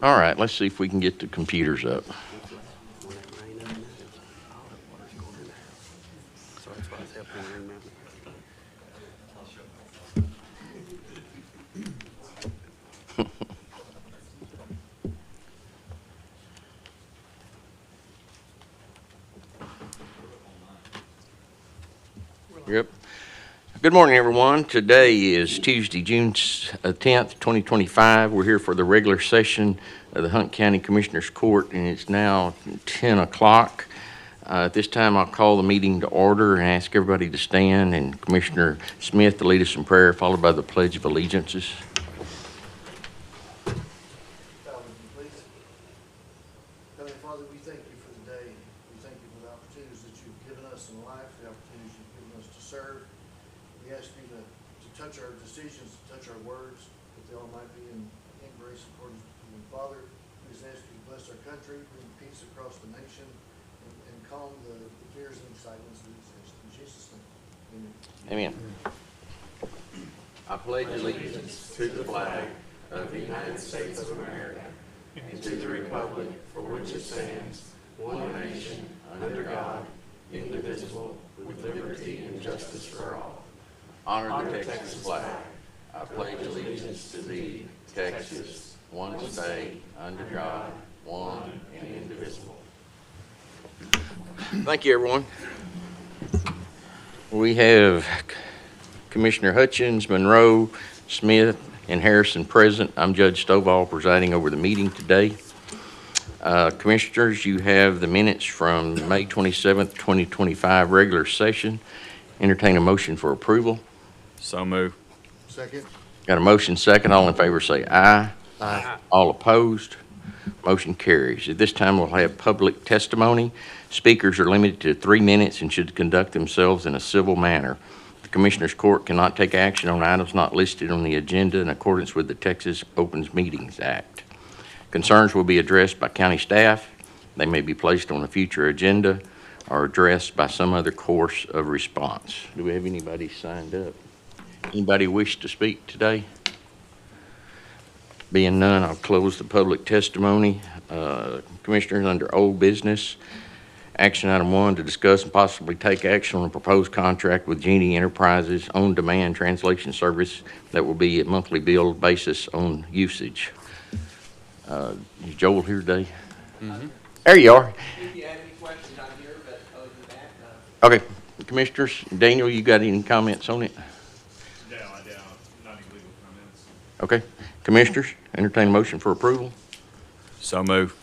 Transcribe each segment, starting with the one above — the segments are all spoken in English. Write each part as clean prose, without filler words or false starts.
All right, let's see if we can get the computers up. Yep. Good morning, everyone. Today is Tuesday, June 10th, 2025. We're here for the regular session of the Hunt County Commissioners Court, and it's now 10 o'clock. At this time, I'll call the meeting to order and ask everybody to stand, and Commissioner Smith to lead us in prayer, followed by the Pledge of Allegiances. Heavenly Father, we thank you for the day. We thank you for the opportunities that you've given us in life, the opportunities you've given us to serve. We ask you to touch our decisions, to touch our words, that they all might be in grace according to you. Father, we just ask you to bless our country, bring peace across the nation, and calm the fears and excitements that exist. In Jesus' name, amen. Amen. I pledge allegiance to the flag of the United States of America and to the republic for which it stands, one nation, under God, indivisible, with liberty and justice for all. Honor the Texas flag. I pledge allegiance to thee, Texas, one state, under God, one and indivisible. Thank you, everyone. We have Commissioner Hutchins, Monroe, Smith, and Harrison present. I'm Judge Stovall presiding over the meeting today. Commissioners, you have the minutes from May 27th, 2025 regular session. Entertain a motion for approval. So move. Second. Got a motion second. All in favor say aye. Aye. All opposed? Motion carries. At this time, we'll have public testimony. Speakers are limited to 3 minutes and should conduct themselves in a civil manner. The Commissioners Court cannot take action on items not listed on the agenda in accordance with the Texas Open Meetings Act. Concerns will be addressed by county staff. They may be placed on a future agenda or addressed by some other course of response. Do we have anybody signed up? Anybody wish to speak today? Being none, I'll close the public testimony. Commissioners, under old business, action item 1, to discuss and possibly take action on a proposed contract with Genie Enterprises on-demand translation service that will be a monthly bill basis on usage. Is Joel here today? Mm-hmm. There you are. If you have any questions, I'm here, but other than that, Okay. Commissioners, Daniel, you got any comments on it? No, I don't. Not any legal comments. Okay. Commissioners, entertain a motion for approval. So move.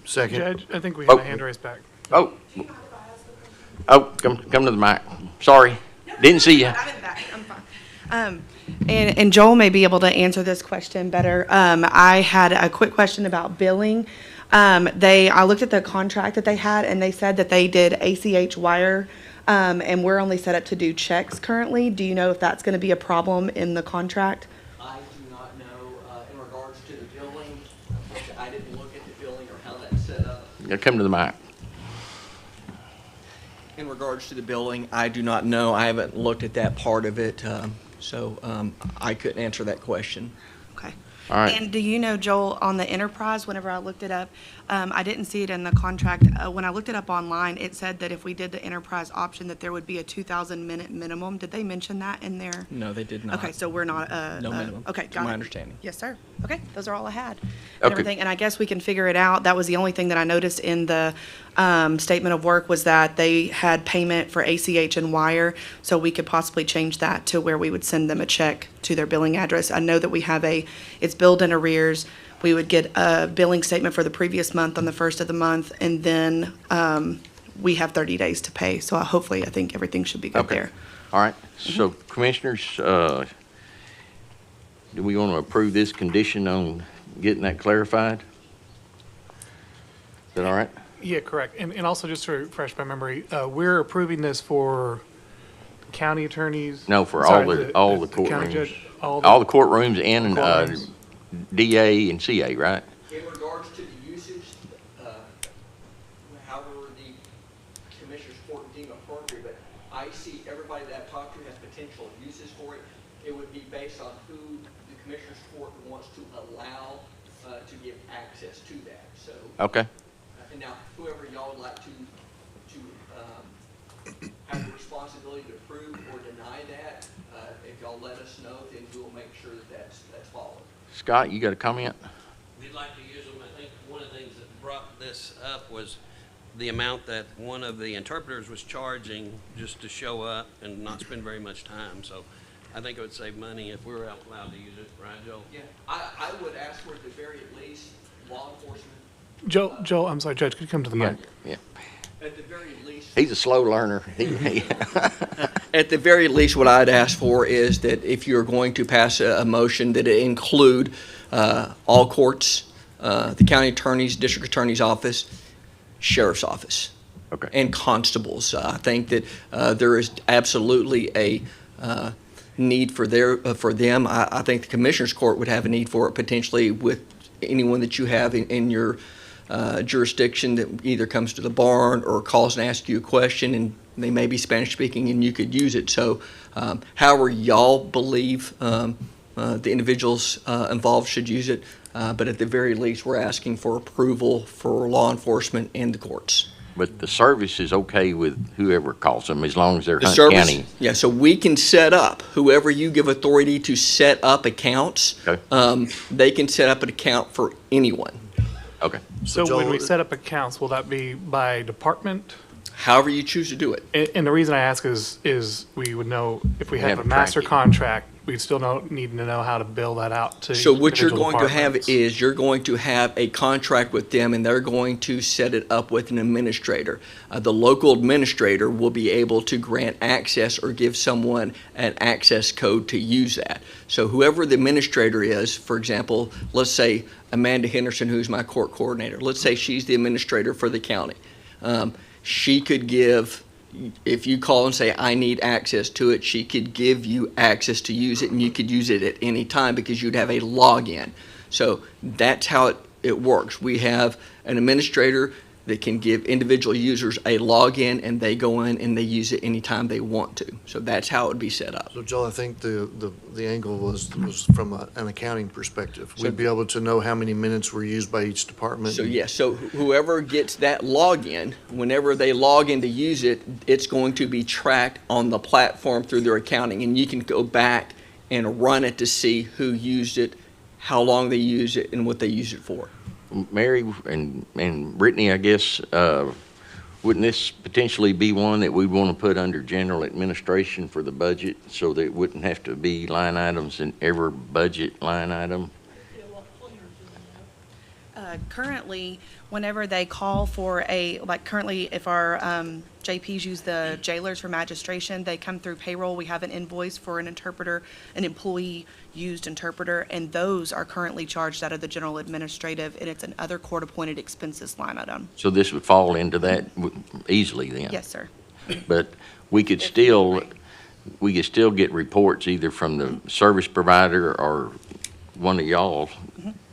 Second. Judge, I think we have a hand raised back. Oh, come to the mic. Sorry, didn't see you. I'm in the back. I'm fine. And Joel may be able to answer this question better. I had a quick question about billing. I looked at the contract that they had, and they said that they did ACH wire, and we're only set up to do checks currently. Do you know if that's going to be a problem in the contract? I do not know, in regards to the billing, I didn't look at the billing or how that's set up. Come to the mic. In regards to the billing, I do not know. I haven't looked at that part of it, so I couldn't answer that question. Okay. All right. And do you know, Joel, on the enterprise, whenever I looked it up, I didn't see it in the contract. When I looked it up online, it said that if we did the enterprise option, that there would be a 2,000-minute minimum. Did they mention that in there? No, they did not. Okay, so we're not, No minimum, okay, to got my it. understanding. Yes, sir. Okay, those are all I had. And Okay. everything, and I guess we can figure it out. That was the only thing that I noticed in the statement of work, was that they had payment for ACH and wire, so we could possibly change that to where we would send them a check to their billing address. I know that we have it's billed in arrears. We would get a billing statement for the previous month on the first of the month, and then we have 30 days to pay. So hopefully, I think everything should be good Okay. there. All right. So, Commissioners, do we want to approve this condition on getting that clarified? Is that all right? Yeah, correct. And also, just to refresh my memory, we're approving this for county attorneys? No, for Sorry, all the county courtrooms. judge, All the courtrooms and courtrooms. DA and CA, right? In regards to the usage, however the Commissioners Court deem appropriate, but I see everybody that I've talked to has potential uses for it. It would be based on who the Commissioners Court wants to allow to give access to that, so. Okay. And now, whoever y'all would like to have the responsibility to approve or deny that, if y'all let us know, then we'll make sure that that's followed. Scott, you got a comment? We'd like to use them. I think one of the things that brought this up was the amount that one of the interpreters was charging just to show up and not spend very much time. So I think it would save money if we were allowed to use it, right, Joe? Yeah, I would ask for at the very least, law enforcement, Joe, I'm sorry, Judge, could you come to the mic? Yeah. at the very least. He's a slow learner. At the very least, what I'd ask for is that if you're going to pass a motion, that it include all courts, the county attorney's, district attorney's office, sheriff's office, Okay. and constables. I think that there is absolutely a need for them. I think the commissioner's court would have a need for it potentially with anyone that you have in your jurisdiction that either comes to the barn or calls and asks you a question, and they may be Spanish speaking and you could use it. So however y'all believe the individuals involved should use it, but at the very least, we're asking for approval for law enforcement and the courts. But the service is okay with whoever calls them, as long as they're The Hunt service, County. yeah, so we can set up, whoever you give authority to set up accounts, Okay. they can set up an account for anyone. Okay. So when Joel, we set up accounts, will that be by department? However you choose to do it. And the reason I ask is we would know if we have have a a master tracking. contract, we'd still need to know how to bill that out to So what you're individual going to have departments. is you're going to have a contract with them, and they're going to set it up with an administrator. The local administrator will be able to grant access or give someone an access code to use that. So whoever the administrator is, for example, let's say Amanda Henderson, who's my court coordinator, let's say she's the administrator for the county. She could give, if you call and say, I need access to it, she could give you access to use it, and you could use it at any time because you'd have a login. So that's how it works. We have an administrator that can give individual users a login, and they go in and they use it anytime they want to. So that's how it would be set up. So Joel, I think the angle was from an accounting perspective. So- We'd be able to know how many minutes were used by each department. So yes, so whoever gets that login, whenever they log in to use it, it's going to be tracked on the platform through their accounting, and you can go back and run it to see who used it, how long they used it, and what they used it for. Mary and Brittany, I guess, wouldn't this potentially be one that we'd want to put under general administration for the budget so that it wouldn't have to be line items in every budget line item? Currently, whenever they call for currently, if our JPs use the jailers for magistration, they come through payroll. We have an invoice for an interpreter, an employee-used interpreter, and those are currently charged out of the general administrative, and it's an other court-appointed expenses line item. So this would fall into that easily then? Yes, sir. But we could still get reports either from the service provider or one of y'all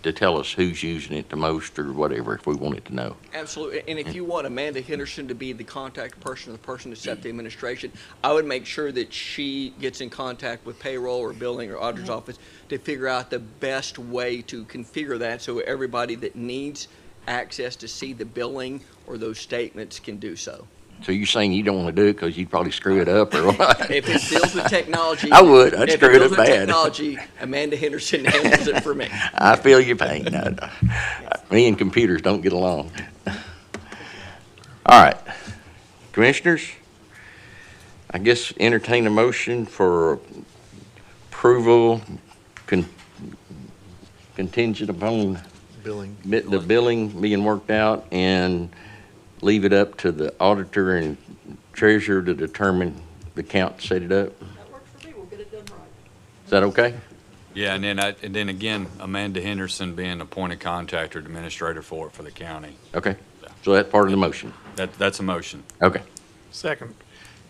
to tell us who's using it the most or whatever, if we wanted to know. Absolutely, and if you want Amanda Henderson to be the contact person or the person to set the administration, I would make sure that she gets in contact with payroll or billing or auditor's office to figure out the best way to configure that so everybody that needs access to see the billing or those statements can do so. So you're saying you don't want to do it because you'd probably screw it up or what? If it deals with technology. I would. I'd screw it If it deals up with bad. technology, Amanda Henderson handles it for me. I feel your pain. Me and computers don't get along. All right. Commissioners, I guess entertain a motion for approval contingent upon Billing. the billing being worked out and leave it up to the auditor and treasurer to determine the count to set it up. That works for me, we'll get it done right. Is that okay? Yeah, and then again, Amanda Henderson being appointed contact or administrator for it for the county. Okay. So that's part of the motion. That's a motion. Okay. Second.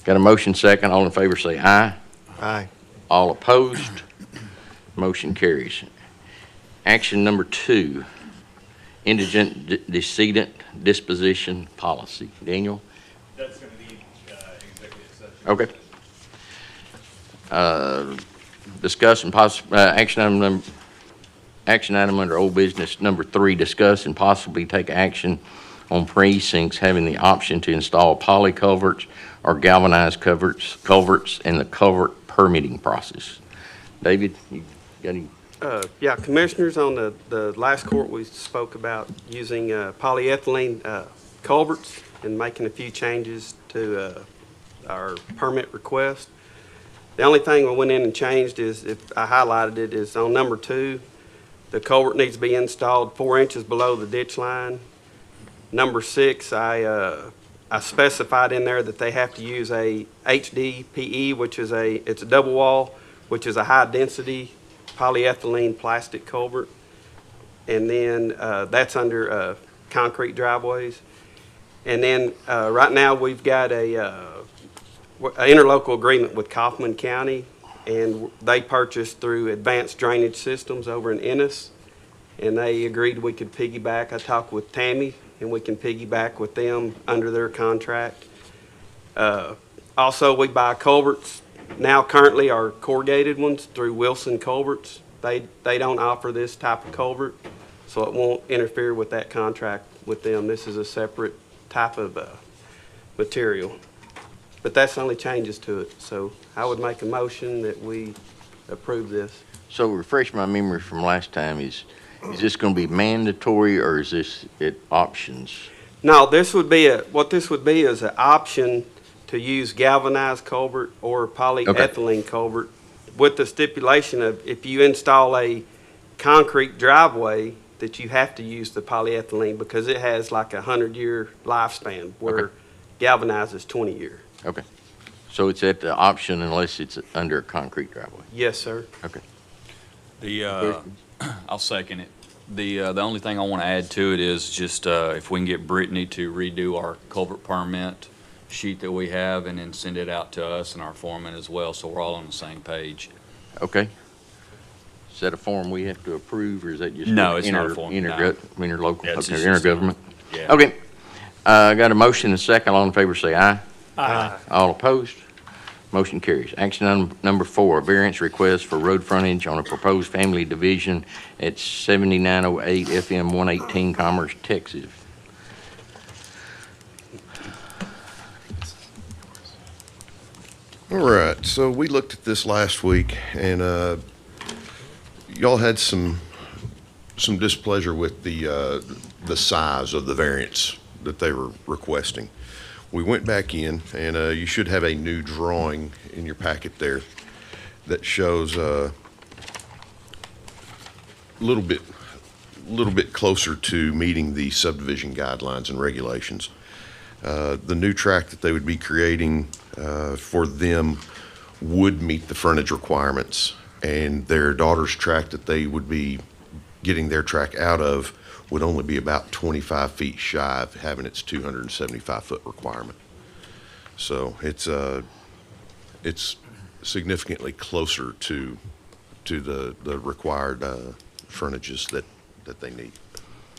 Got a motion second. All in favor say aye. Aye. All opposed? Motion carries. Action number 2, indigent decedent disposition policy. Daniel? That's going to need executive session. Okay. Discuss and action Action item under old business number 3, discuss and possibly take action on precincts having the option to install poly culverts or galvanized culverts in the culvert permitting process. David, you got any? Yeah, Commissioners, on the last court, we spoke about using polyethylene culverts and making a few changes to our permit request. The only thing we went in and changed is, if I highlighted it, is on number 2, the culvert needs to be installed 4 inches below the ditch line. Number 6, I specified in there that they have to use a HDPE, which is it's a double wall, which is a high-density polyethylene plastic culvert. And then that's under concrete driveways. And then right now, we've got an interlocal agreement with Kaufman County, and they purchased through Advanced Drainage Systems over in Ennis, and they agreed we could piggyback. I talked with Tammy, and we can piggyback with them under their contract. Also, we buy culverts now currently are corrugated ones through Wilson Culverts. They don't offer this type of culvert, so it won't interfere with that contract with them. This is a separate type of material. But that's the only changes to it. So I would make a motion that we approve this. So refresh my memory from last time, is this going to be mandatory or is this options? No, this would be what this would be is an option to use galvanized culvert or polyethylene culvert, with the stipulation of if you install a concrete driveway that you have to use the polyethylene because it has like a 100-year lifespan, where galvanized is 20 years. Okay. So it's at the option unless it's under a concrete driveway? Yes, sir. Okay. I'll second it. The only thing I want to add to it is just if we can get Brittany to redo our culvert permit sheet that we have and then send it out to us and our foreman as well, so we're all on the same page. Okay. Is that a form we have to approve, or is that just? No, it's not a form, no. Interlocal, Yeah, it's okay, just intergovernment? Yeah. Okay. I got a motion and a second. All in favor say aye. Aye. All opposed? Motion carries. Action item number 4, variance request for road frontage on a proposed family division at 7908 FM 118 Commerce, Texas. All right, so we looked at this last week, and y'all had some displeasure with the size of the variance that they were requesting. We went back in, and you should have a new drawing in your packet there that shows a little bit closer to meeting the subdivision guidelines and regulations. The new tract that they would be creating for them would meet the frontage requirements, and their daughter's tract that they would be getting their tract out of would only be about 25 feet shy of having its 275-foot requirement. So it's significantly closer to the required frontages that they need.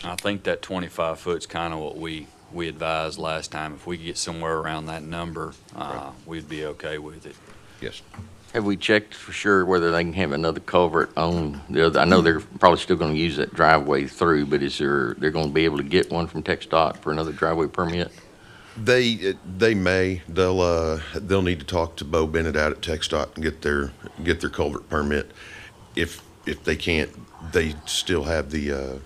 I think that 25 foot's kind of what we advised last time. If we could get somewhere around that number, we'd be okay with it. Yes. Have we checked for sure whether they can have another culvert on the other? I know they're probably still going to use that driveway through, but they're going to be able to get one from TxDOT for another driveway permit? They may. They'll need to talk to Bo Bennett out at TxDOT and get their culvert permit. If they can't, they still have the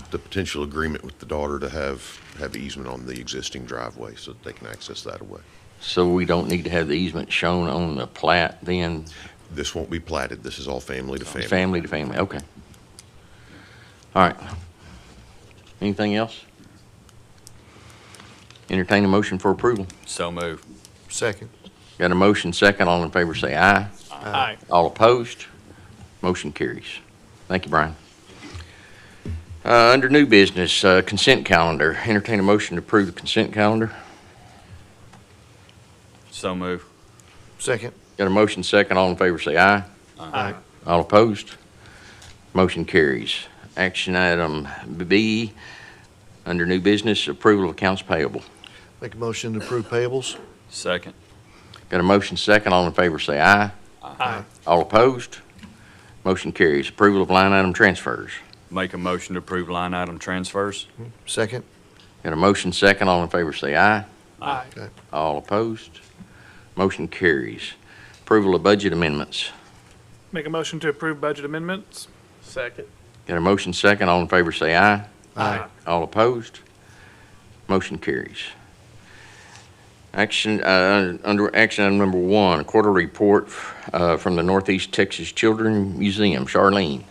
potential agreement with the daughter to have easement on the existing driveway so that they can access that away. So we don't need to have the easement shown on the plat then? This won't be platted. This is all family to family. Family to family, okay. All right. Anything else? Entertain a motion for approval. So move. Second. Got a motion second. All in favor say aye. Aye. All opposed? Motion carries. Thank you, Brian. Under new business, consent calendar. Entertain a motion to approve the consent calendar. So move. Second. Got a motion second. All in favor say aye. Aye. All opposed? Motion carries. Action item B, under new business, approval of accounts payable. Make a motion to approve payables. Second. Got a motion second. All in favor say aye. Aye. All opposed? Motion carries. Approval of line item transfers. Make a motion to approve line item transfers. Second? Got a motion second, all in favor say aye. Aye. All opposed? Motion carries. Approval of budget amendments. Make a motion to approve budget amendments. Second. Got a motion second, all in favor say aye. Aye. All opposed? Motion carries. Under action item number 1, quarterly report from the Northeast Texas Children's Museum. Charlene.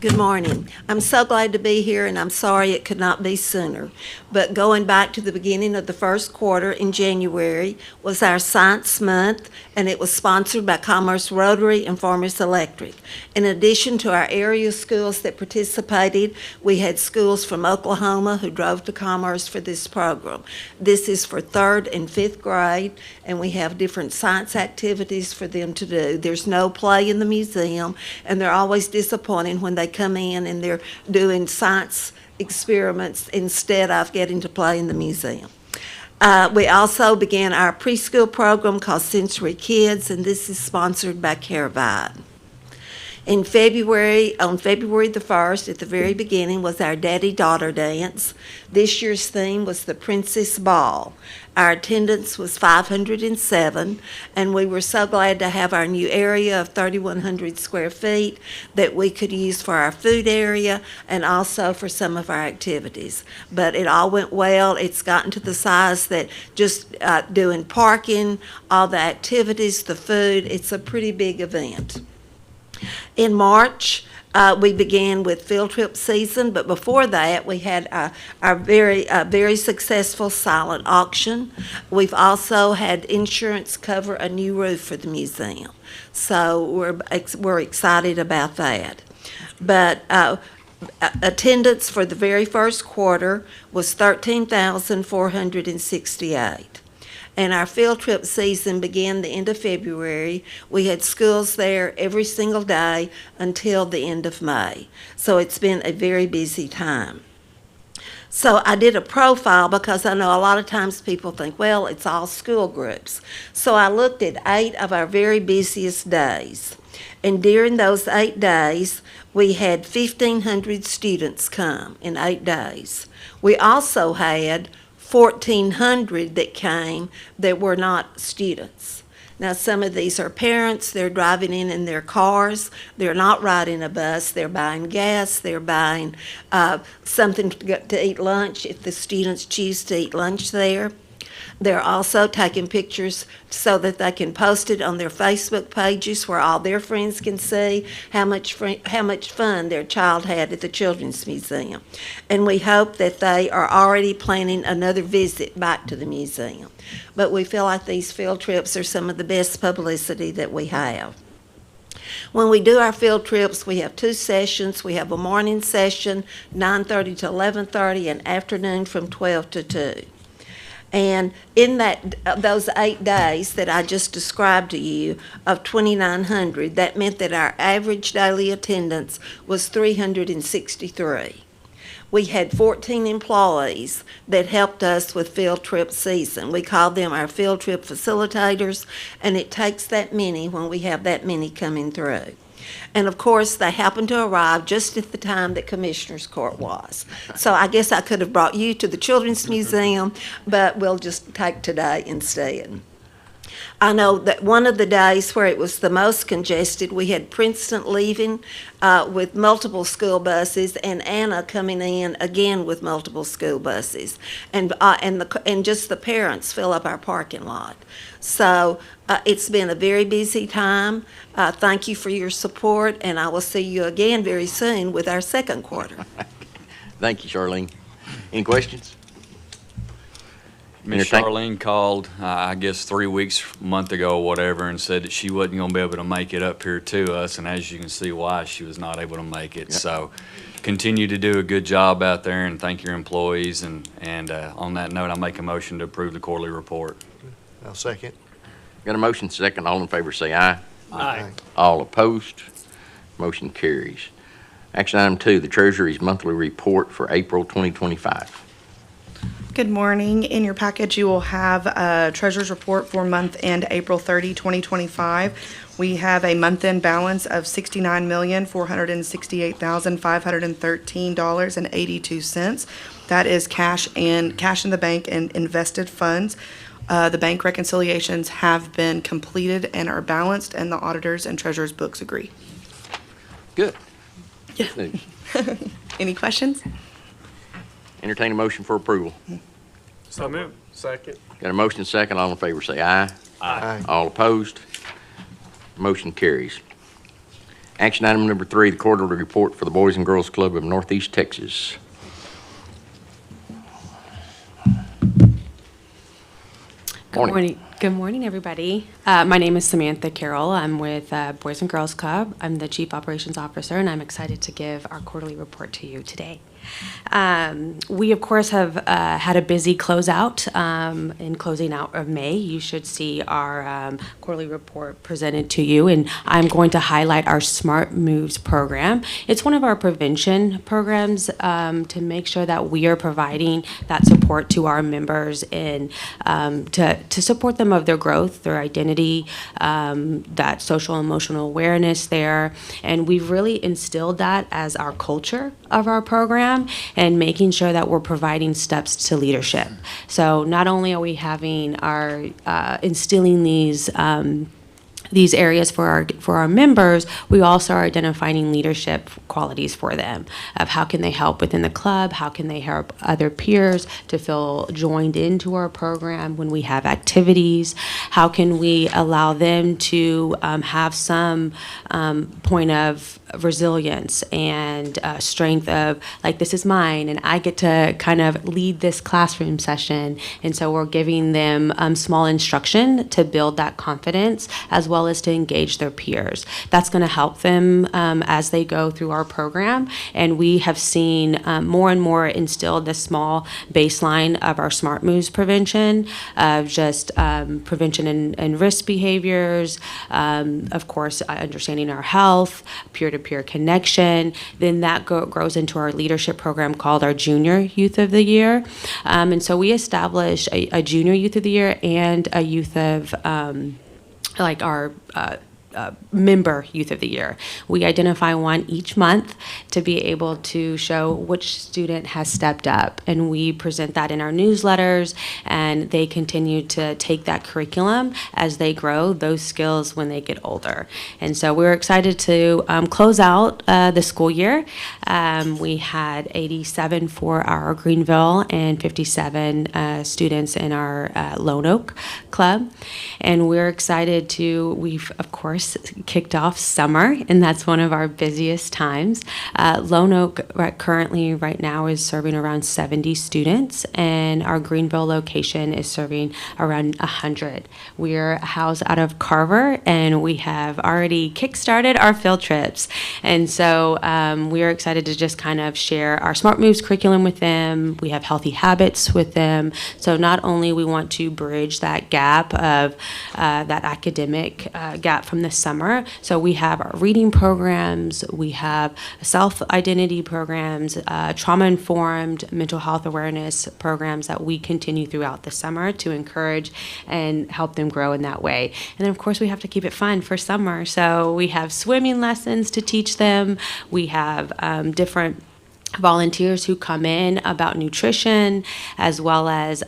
Good morning. I'm so glad to be here, and I'm sorry it could not be sooner. But going back to the beginning of the first quarter in January was our Science Month, and it was sponsored by Commerce Rotary and Farmers Electric. In addition to our area schools that participated, we had schools from Oklahoma who drove to Commerce for this program. This is for 3rd and 5th grade, and we have different science activities for them to do. There's no play in the museum, and they're always disappointed when they come in and they're doing science experiments instead of getting to play in the museum. We also began our preschool program called Sensory Kids, and this is sponsored by Caravite. In February, on February the 1st, at the very beginning, was our Daddy-Daughter Dance. This year's theme was the Princess Ball. Our attendance was 507, and we were so glad to have our new area of 3,100 square feet that we could use for our food area and also for some of our activities. But it all went well. It's gotten to the size that just doing parking, all the activities, the food, it's a pretty big event. In March, we began with field trip season, but before that, we had our very successful silent auction. We've also had insurance cover a new roof for the museum, so we're excited about that. But attendance for the very first quarter was 13,468. And our field trip season began the end of February. We had schools there every single day until the end of May. So it's been a very busy time. So I did a profile because I know a lot of times people think, well, it's all school groups. So I looked at 8 of our very busiest days. And during those 8 days, we had 1,500 students come in 8 days. We also had 1,400 that came that were not students. Now, some of these are parents. They're driving in their cars. They're not riding a bus. They're buying gas. They're buying something to eat lunch if the students choose to eat lunch there. They're also taking pictures so that they can post it on their Facebook pages where all their friends can see how much fun their child had at the Children's Museum. And we hope that they are already planning another visit back to the museum. But we feel like these field trips are some of the best publicity that we have. When we do our field trips, we have 2 sessions. We have a morning session, 9:30 to 11:30, and afternoon from 12 to 2. And in those 8 days that I just described to you of 2,900, that meant that our average daily attendance was 363. We had 14 employees that helped us with field trip season. We call them our field trip facilitators, and it takes that many when we have that many coming through. And of course, they happened to arrive just at the time that Commissioners Court was. So I guess I could have brought you to the Children's Museum, but we'll just take today instead. I know that one of the days where it was the most congested, we had Princeton leaving with multiple school buses, and Anna coming in again with multiple school buses, and just the parents fill up our parking lot. So it's been a very busy time. Thank you for your support, and I will see you again very soon with our second quarter. Thank you, Charlene. Any questions? Miss Charlene called, I guess 3 weeks, month ago or whatever, and said that she wasn't going to be able to make it up here to us, and as you can see why she was not able to make it. Yep. So continue to do a good job out there, and thank your employees. And on that note, I make a motion to approve the quarterly report. I'll second. Got a motion second. All in favor say aye. Aye. All opposed? Motion carries. Action item 2, the Treasury's monthly report for April 2025. Good morning. In your package, you will have a treasurer's report for month end April 30, 2025. We have a month-end balance of $69,468,513.82. That is cash in the bank and invested funds. The bank reconciliations have been completed and are balanced, and the auditors and treasurer's books agree. Good. Yeah. News. Any questions? Entertain a motion for approval. So moved. Second. Got a motion second. All in favor say aye. Aye. All opposed? Motion carries. Action item number 3, the quarterly report for the Boys and Girls Club of Northeast Texas. Good morning. Good morning, everybody. My name is Samantha Carroll. I'm with Boys and Girls Club. I'm the Chief Operations Officer, and I'm excited to give our quarterly report to you today. We, of course, have had a busy closeout. In closing out of May, you should see our quarterly report presented to you, and I'm going to highlight our Smart Moves program. It's one of our prevention programs to make sure that we are providing that support to our members and to support them of their growth, their identity, that social emotional awareness there. And we've really instilled that as our culture of our program and making sure that we're providing steps to leadership. So not only are we having our instilling these areas for our members, we also are identifying leadership qualities for them of how can they help within the club, how can they help other peers to feel joined into our program when we have activities, how can we allow them to have some point of resilience and strength of like, this is mine and I get to kind of lead this classroom session. And so we're giving them small instruction to build that confidence as well as to engage their peers. That's going to help them as they go through our program. And we have seen more and more instilled this small baseline of our Smart Moves prevention, of just prevention and risk behaviors, of course, understanding our health, peer-to-peer connection. Then that grows into our leadership program called our Junior Youth of the Year. And so we established a Junior Youth of the Year and a Youth of like our member Youth of the Year. We identify one each month to be able to show which student has stepped up, and we present that in our newsletters, and they continue to take that curriculum as they grow those skills when they get older. And so we're excited to close out the school year. We had 87 for our Greenville and 57 students in our Lone Oak Club, and we're excited to, we've of course kicked off summer, and that's one of our busiest times. Lone Oak currently right now is serving around 70 students, and our Greenville location is serving around 100. We're housed out of Carver, and we have already kickstarted our field trips. And so we're excited to just kind of share our Smart Moves curriculum with them. We have healthy habits with them. So not only we want to bridge that gap of that academic gap from the summer. So we have our reading programs, we have self-identity programs, trauma-informed mental health awareness programs that we continue throughout the summer to encourage and help them grow in that way. And then, of course, we have to keep it fun for summer. So we have swimming lessons to teach them. We have different volunteers who come in about nutrition, as well as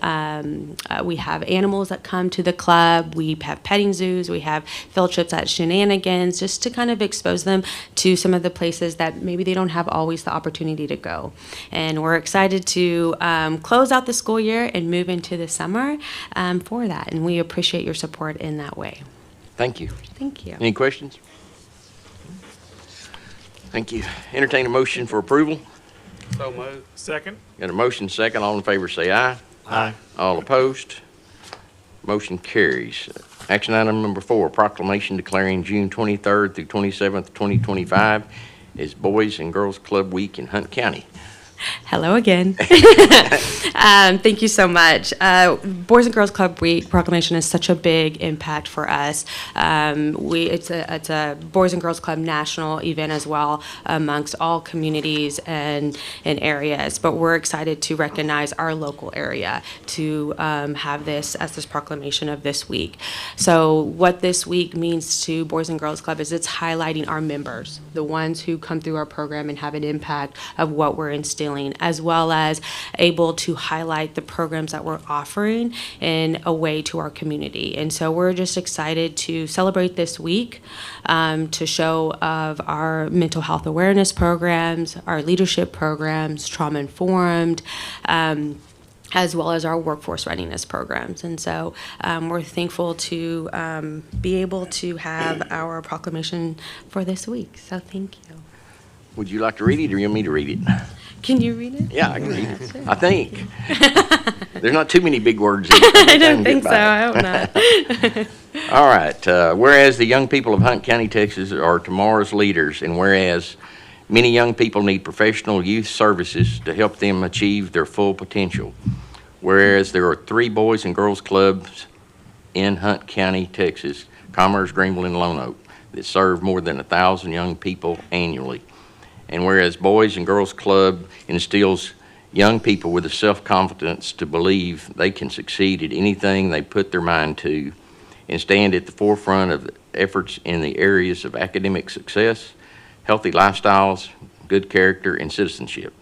we have animals that come to the club. We have petting zoos. We have field trips at Shenanigans, just to kind of expose them to some of the places that maybe they don't have always the opportunity to go. And we're excited to close out the school year and move into the summer for that. And we appreciate your support in that way. Thank you. Thank you. Any questions? Thank you. Entertain a motion for approval. So moved. Second. Got a motion second. All in favor say aye. Aye. All opposed? Motion carries. Action item number 4, proclamation declaring June 23rd through 27th, 2025 is Boys and Girls Club Week in Hunt County. Hello again. Thank you so much. Boys and Girls Club Week proclamation is such a big impact for us. It's a Boys and Girls Club national event as well amongst all communities and areas. But we're excited to recognize our local area to have this as this proclamation of this week. So what this week means to Boys and Girls Club is it's highlighting our members, the ones who come through our program and have an impact of what we're instilling, as well as able to highlight the programs that we're offering in a way to our community. And so we're just excited to celebrate this week, to show of our mental health awareness programs, our leadership programs, trauma-informed, as well as our workforce readiness programs. And so we're thankful to be able to have our proclamation for this week. So thank you. Would you like to read it, or you want me to read it? Can you read it? Yeah, I can read it. Sure. I think. There's not too many big words in it. I don't think so. I hope not. All right. Whereas the young people of Hunt County, Texas are tomorrow's leaders, and whereas many young people need professional youth services to help them achieve their full potential. Whereas there are 3 Boys and Girls Clubs in Hunt County, Texas, Commerce, Greenville, and Lone Oak, that serve more than 1,000 young people annually. And whereas Boys and Girls Club instills young people with the self-confidence to believe they can succeed at anything they put their mind to and stand at the forefront of efforts in the areas of academic success, healthy lifestyles, good character, and citizenship.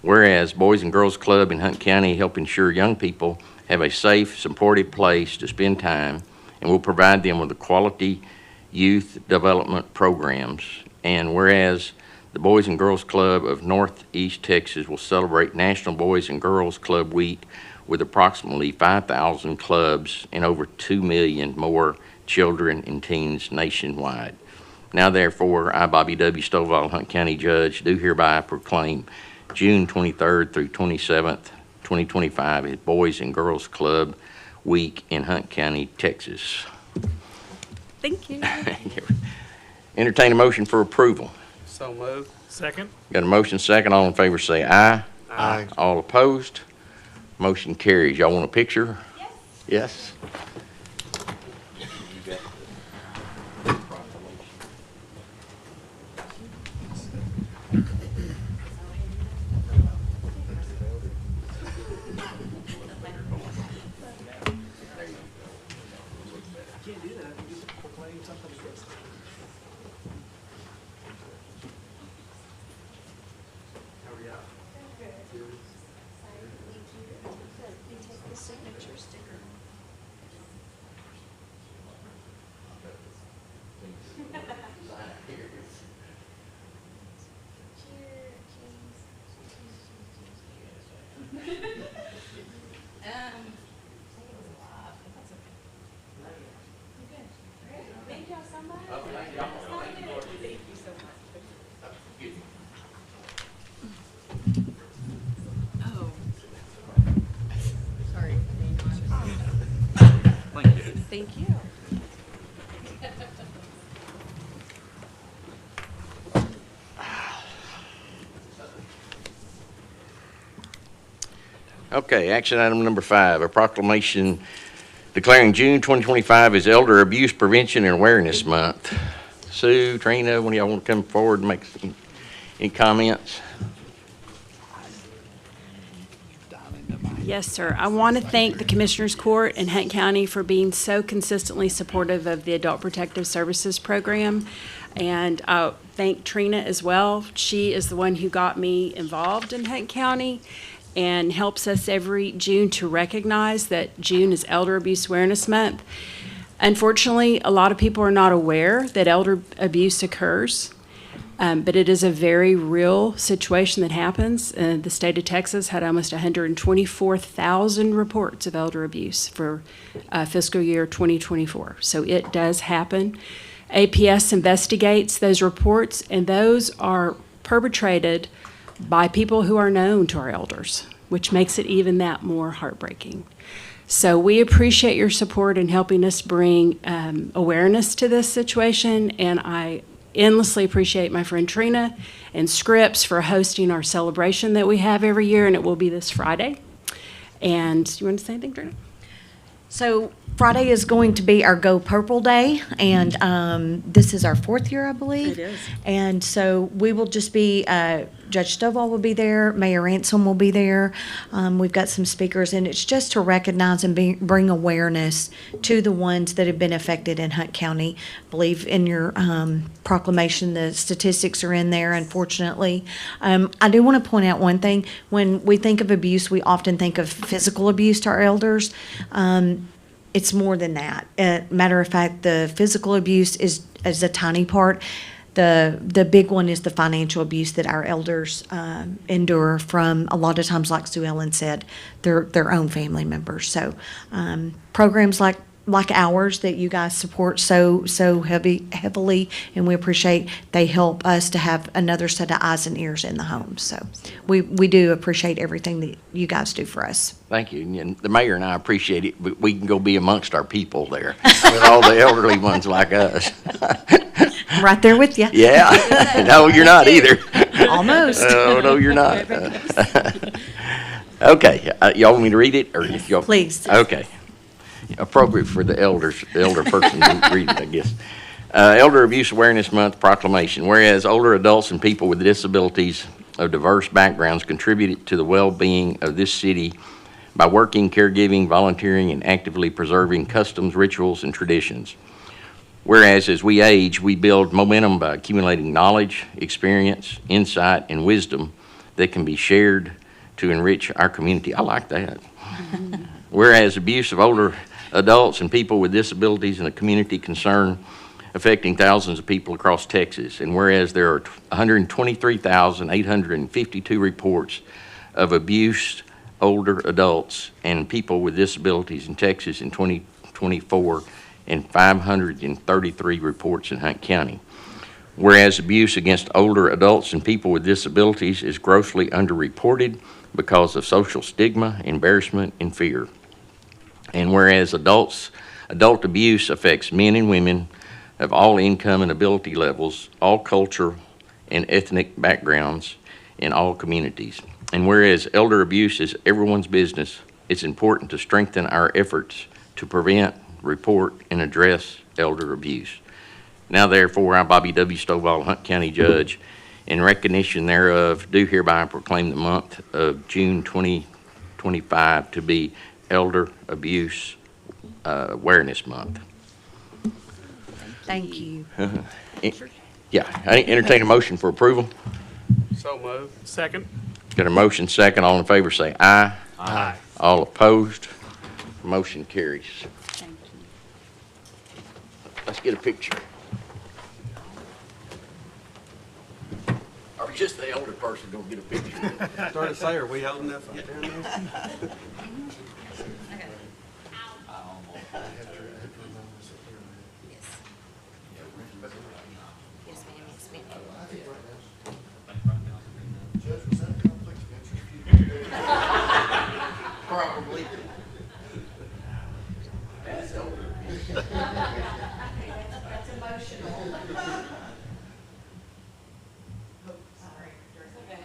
Whereas Boys and Girls Club in Hunt County help ensure young people have a safe, supportive place to spend time and will provide them with the quality youth development programs. And whereas the Boys and Girls Club of Northeast Texas will celebrate National Boys and Girls Club Week with approximately 5,000 clubs and over 2 million more children and teens nationwide. Now therefore, I, Bobby W. Stovall, Hunt County Judge, do hereby proclaim June 23rd through 27th, 2025 as Boys and Girls Club Week in Hunt County, Texas. Thank you. Entertain a motion for approval. So moved. Second? Got a motion second. All in favor say aye. Aye. All opposed? Motion carries. Y'all want a picture? Yes. Yes? Thank you. Okay, action item number 5, a proclamation declaring June 2025 as Elder Abuse Prevention and Awareness Month. Sue, Trina, one of y'all want to come forward and make any comments? Yes, sir. I want to thank the Commissioners Court and Hunt County for being so consistently supportive of the Adult Protective Services Program. And thank Trina as well. She is the one who got me involved in Hunt County and helps us every June to recognize that June is Elder Abuse Awareness Month. Unfortunately, a lot of people are not aware that elder abuse occurs. But it is a very real situation that happens. The state of Texas had almost 124,000 reports of elder abuse for fiscal year 2024. So it does happen. APS investigates those reports, and those are perpetrated by people who are known to our elders, which makes it even that more heartbreaking. So we appreciate your support in helping us bring awareness to this situation, and I endlessly appreciate my friend Trina and Scripps for hosting our celebration that we have every year, and it will be this Friday. And you want to say anything, Trina? So Friday is going to be our Go Purple Day, and this is our 4th year, I believe. It is. And so we will just be, Judge Stovall will be there, Mayor Ransom will be there. We've got some speakers, and it's just to recognize and bring awareness to the ones that have been affected in Hunt County. I believe in your proclamation, the statistics are in there, unfortunately. I do want to point out one thing. When we think of abuse, we often think of physical abuse to our elders. It's more than that. Matter of fact, the physical abuse is a tiny part. The big one is the financial abuse that our elders endure from, a lot of times, like Sue Ellen said, their own family members. So programs like ours that you guys support so heavily, and we appreciate, they help us to have another set of eyes and ears in the home. So we do appreciate everything that you guys do for us. Thank you. And the mayor and I appreciate it. We can go be amongst our people there with all the elderly ones like us. I'm right there with you. Yeah. No, you're not either. Almost. Oh, no, you're not. Okay. Y'all want me to read it, or if y'all? Please. Okay. Appropriate for the elder person to read it, I guess. Elder Abuse Awareness Month proclamation. Whereas older adults and people with disabilities of diverse backgrounds contributed to the well-being of this city by working, caregiving, volunteering, and actively preserving customs, rituals, and traditions. Whereas as we age, we build momentum by accumulating knowledge, experience, insight, and wisdom that can be shared to enrich our community. I like that. Whereas abuse of older adults and people with disabilities in a community concern affecting thousands of people across Texas. And whereas there are 123,852 reports of abused older adults and people with disabilities in Texas in 2024, and 533 reports in Hunt County. Whereas abuse against older adults and people with disabilities is grossly underreported because of social stigma, embarrassment, and fear. And whereas adult abuse affects men and women of all income and ability levels, all culture and ethnic backgrounds, in all communities. And whereas elder abuse is everyone's business, it's important to strengthen our efforts to prevent, report, and address elder abuse. Now therefore, I, Bobby W. Stovall, Hunt County Judge, in recognition thereof, do hereby proclaim the month of June 2025 to be Elder Abuse Awareness Month. Thank you. Yeah, I entertain a motion for approval. So moved. Second? Got a motion second. All in favor say aye. Aye. All opposed? Motion carries. Thank you. Let's get a picture. Or just the elder person gonna get a picture? Started to say, are we holding that down there? Judge, was that a conflict of interest? Probably. That's elder. That's emotional. Sorry. Okay.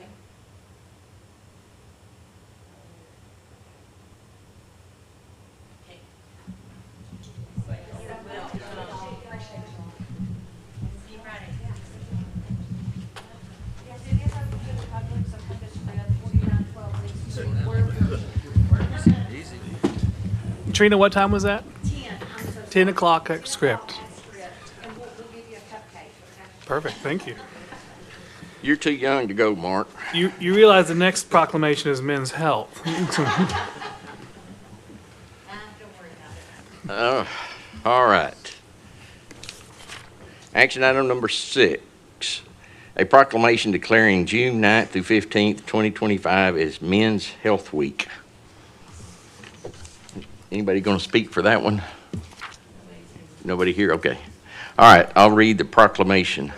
Trina, what time was that? 10 o'clock at Script. Perfect, thank you. You're too young to go, Mark. You realize the next proclamation is Men's Health. All right. Action item number 6, a proclamation declaring June 9th through 15th, 2025 as Men's Health Week. Anybody going to speak for that one? Nobody here? Okay. All right, I'll read the proclamation.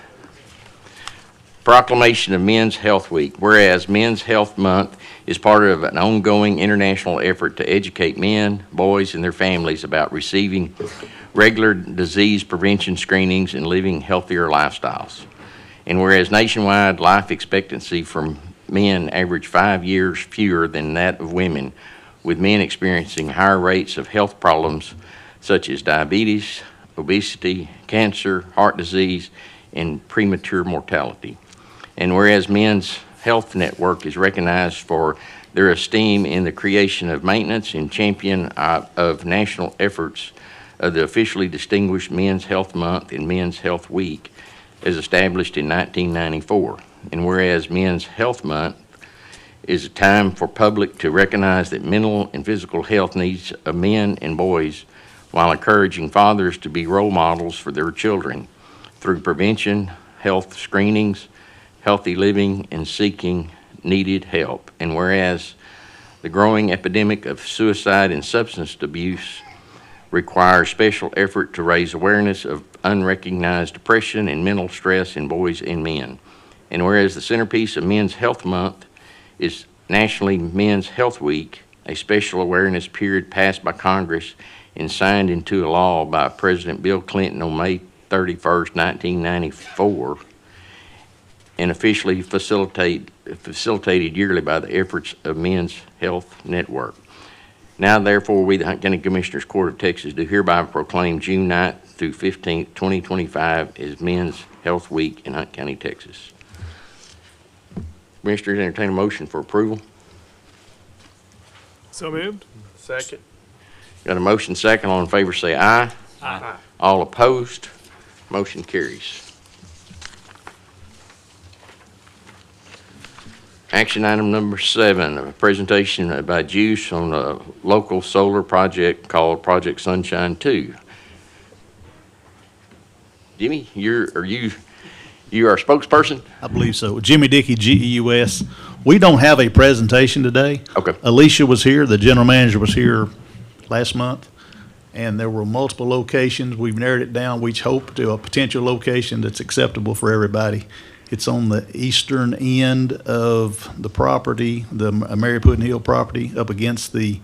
Proclamation of Men's Health Week. Whereas Men's Health Month is part of an ongoing international effort to educate men, boys, and their families about receiving regular disease prevention screenings and living healthier lifestyles. And whereas nationwide life expectancy for men average 5 years fewer than that of women, with men experiencing higher rates of health problems such as diabetes, obesity, cancer, heart disease, and premature mortality. And whereas Men's Health Network is recognized for their esteem in the creation of maintenance and champion of national efforts of the officially distinguished Men's Health Month and Men's Health Week, as established in 1994. And whereas Men's Health Month is a time for public to recognize that mental and physical health needs of men and boys, while encouraging fathers to be role models for their children through prevention, health screenings, healthy living, and seeking needed help. And whereas the growing epidemic of suicide and substance abuse requires special effort to raise awareness of unrecognized depression and mental stress in boys and men. And whereas the centerpiece of Men's Health Month is nationally Men's Health Week, a special awareness period passed by Congress and signed into a law by President Bill Clinton on May 31st, 1994, and officially facilitated yearly by the efforts of Men's Health Network. Now, therefore, we, the Hunt County Commissioners Court of Texas, do hereby proclaim June 9th through 15th, 2025 as Men's Health Week in Hunt County, Texas. Commissioners, entertain a motion for approval. So moved. Second. Got a motion second. All in favor say aye. Aye. All opposed, motion carries. Action item number 7, a presentation by Juice on a local solar project called Project Sunshine 2. Jimmy, you are a spokesperson? I believe so. Jimmy Dickey, GEUS. We don't have a presentation today. Okay. Alicia was here, the general manager was here last month, and there were multiple locations. We've narrowed it down. We hope to a potential location that's acceptable for everybody. It's on the eastern end of the property, the Mary Puddin Hill property, up against the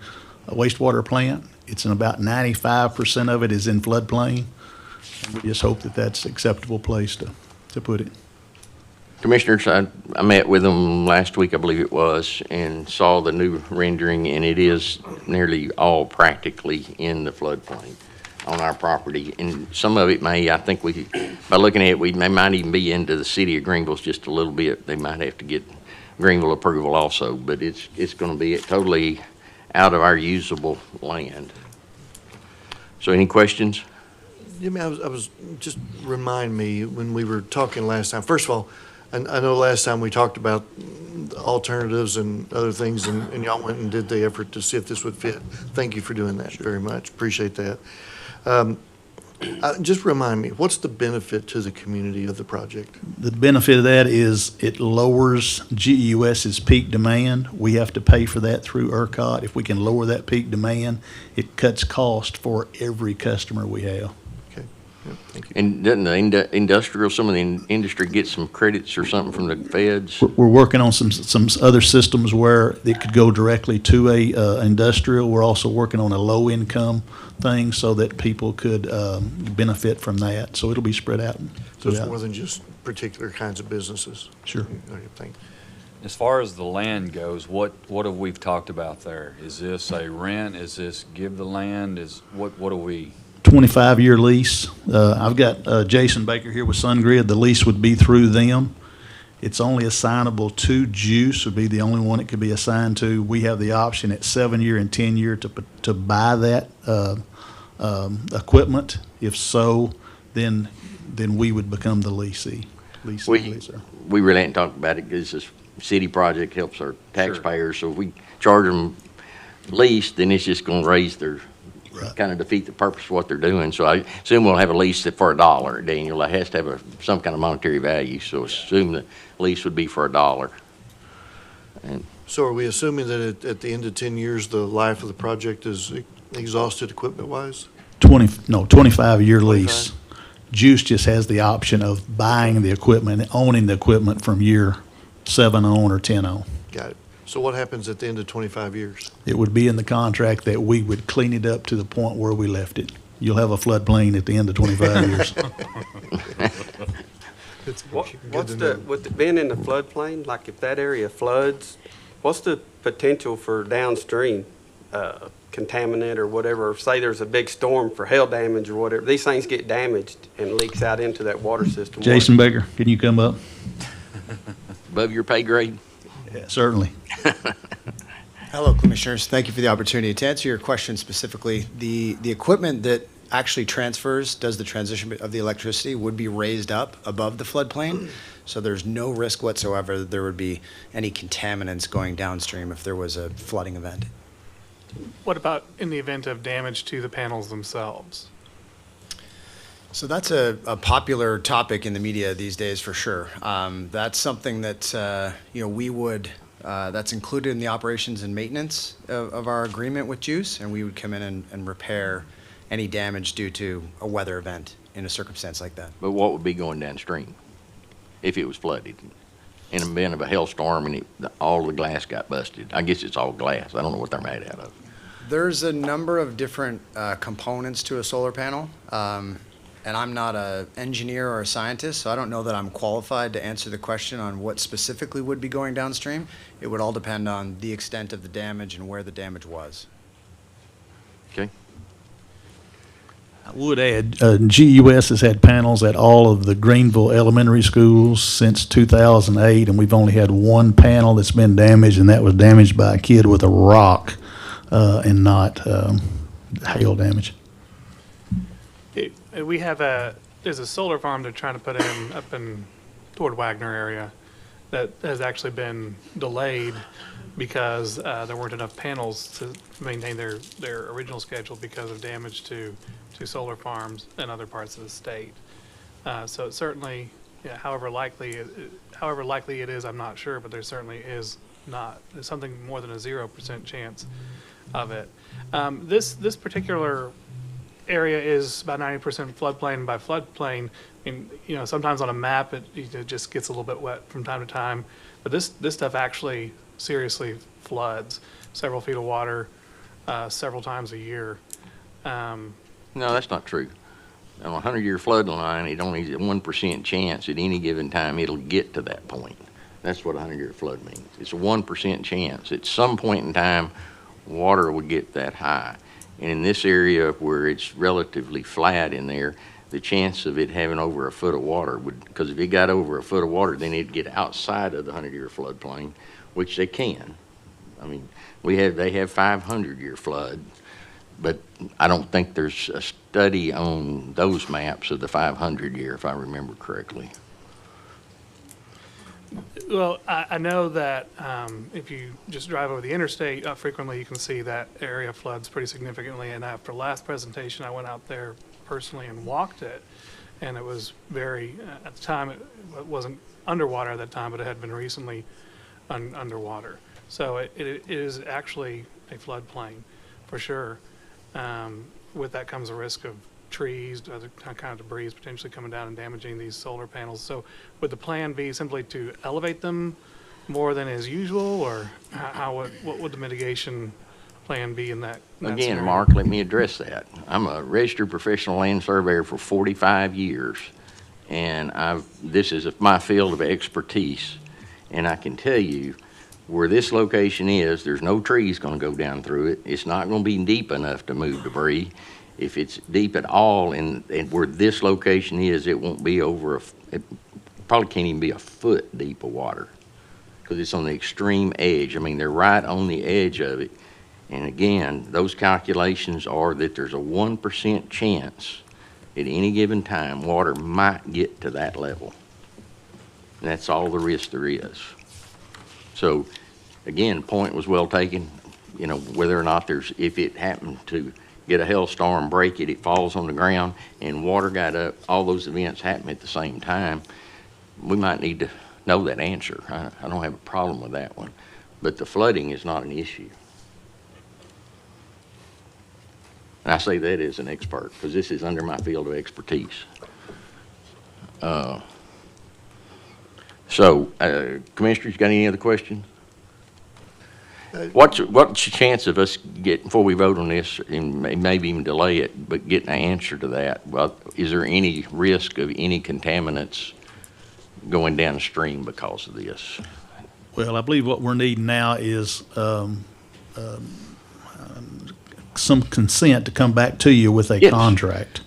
wastewater plant. It's in about 95% of it is in floodplain. And we just hope that that's an acceptable place to put it. Commissioners, I met with them last week, I believe it was, and saw the new rendering, and it is nearly all practically in the floodplain on our property. And some of it may, I think we, by looking at it, they might even be into the city of Greenville just a little bit. They might have to get Greenville approval also, but it's going to be totally out of our usable land. So any questions? Jimmy, I was just remind me when we were talking last time. First of all, I know last time we talked about alternatives and other things, and y'all went and did the effort to see if this would fit. Thank you for doing that very much. Appreciate that. Just remind me, what's the benefit to the community of the project? The benefit of that is it lowers GEUS's peak demand. We have to pay for that through ERCOT. If we can lower that peak demand, it cuts cost for every customer we have. Okay, yeah, thank you. And doesn't the industrial, some of the industry get some credits or something from the feds? We're working on some other systems where it could go directly to a industrial. We're also working on a low-income thing so that people could benefit from that. So it'll be spread out. So it's more than just particular kinds of businesses? Sure. Okay, thank you. As far as the land goes, what have we talked about there? Is this a rent? Is this give the land? What are we? 25-year lease. I've got Jason Baker here with SunGrid. The lease would be through them. It's only assignable to Juice, would be the only one it could be assigned to. We have the option at 7-year and 10-year to buy that equipment. If so, then we would become the leasee. We really ain't talked about it because this city project helps our taxpayers. Sure. So if we charge them lease, then it's just going to raise their, kind of defeat the purpose of what they're doing. So I assume we'll have a lease for $1, Daniel. It has to have some kind of monetary value. So assume the lease would be for $1. And So are we assuming that at the end of 10 years, the life of the project is exhausted equipment-wise? 25-year lease. Juice just has the option of buying the equipment, owning the equipment from year 7 on or 10 on. Got it. So what happens at the end of 25 years? It would be in the contract that we would clean it up to the point where we left it. You'll have a floodplain at the end of 25 years. What's the, with it being in the floodplain, like if that area floods, what's the potential for downstream contaminant or whatever? Say there's a big storm for hail damage or whatever, these things get damaged and leaks out into that water system. Jason Baker, can you come up? Above your pay grade? Yeah, certainly. Hello, Commissioners. Thank you for the opportunity. To answer your question specifically, the equipment that actually does the transition of the electricity would be raised up above the floodplain. So there's no risk whatsoever that there would be any contaminants going downstream if there was a flooding event. What about in the event of damage to the panels themselves? So that's a popular topic in the media these days for sure. That's something that, we would, that's included in the operations and maintenance of our agreement with Juice, and we would come in and repair any damage due to a weather event in a circumstance like that. But what would be going downstream if it was flooded? In the event of a hailstorm and all the glass got busted? I guess it's all glass. I don't know what they're made out of. There's a number of different components to a solar panel, and I'm not an engineer or a scientist, so I don't know that I'm qualified to answer the question on what specifically would be going downstream. It would all depend on the extent of the damage and where the damage was. Okay. I would add, GUS has had panels at all of the Greenville elementary schools since 2008, and we've only had one panel that's been damaged, and that was damaged by a kid with a rock and not hail damage. We have there's a solar farm they're trying to put in up in toward Wagner area that has actually been delayed because there weren't enough panels to maintain their original schedule because of damage to solar farms in other parts of the state. So it certainly, however likely it is, I'm not sure, but there certainly is not. There's something more than a 0% chance of it. This particular area is about 90% floodplain. By floodplain, I mean, sometimes on a map it just gets a little bit wet from time to time, but this stuff actually seriously floods, several feet of water, several times a year. No, that's not true. On a 100-year flood line, it only is a 1% chance at any given time it'll get to that point. That's what a 100-year flood means. It's a 1% chance. At some point in time, water would get that high. And in this area where it's relatively flat in there, the chance of it having over a foot of water would, because if it got over a foot of water, then it'd get outside of the 100-year floodplain, which they can. I mean, they have 500-year flood, but I don't think there's a study on those maps of the 500-year, if I remember correctly. Well, I know that if you just drive over the interstate, frequently you can see that area floods pretty significantly. And after last presentation, I went out there personally and walked it. And it was at the time, it wasn't underwater at that time, but it had been recently underwater. So it is actually a floodplain for sure. With that comes a risk of trees, other kind of debris potentially coming down and damaging these solar panels. So would the plan be simply to elevate them more than is usual, or what would the mitigation plan be in that Again, scenario? Mark, let me address that. I'm a registered professional land surveyor for 45 years, and this is my field of expertise, and I can tell you where this location is, there's no trees going to go down through it. It's not going to be deep enough to move debris. If it's deep at all, and where this location is, it won't be over it probably can't even be a foot deep of water because it's on the extreme edge. I mean, they're right on the edge of it. And again, those calculations are that there's a 1% chance at any given time water might get to that level. And that's all the risk there is. So again, the point was well taken, whether or not if it happened to get a hailstorm, break it, it falls on the ground, and water got up, all those events happen at the same time, we might need to know that answer. I don't have a problem with that one. But the flooding is not an issue. And I say that as an expert, because this is under my field of expertise. Commissioners, got any other questions? What's the chance of us before we vote on this, and maybe even delay it, but getting an answer to that? Well, is there any risk of any contaminants going downstream because of this. Well, I believe what we're needing now is some consent to come back to you with a Yes. contract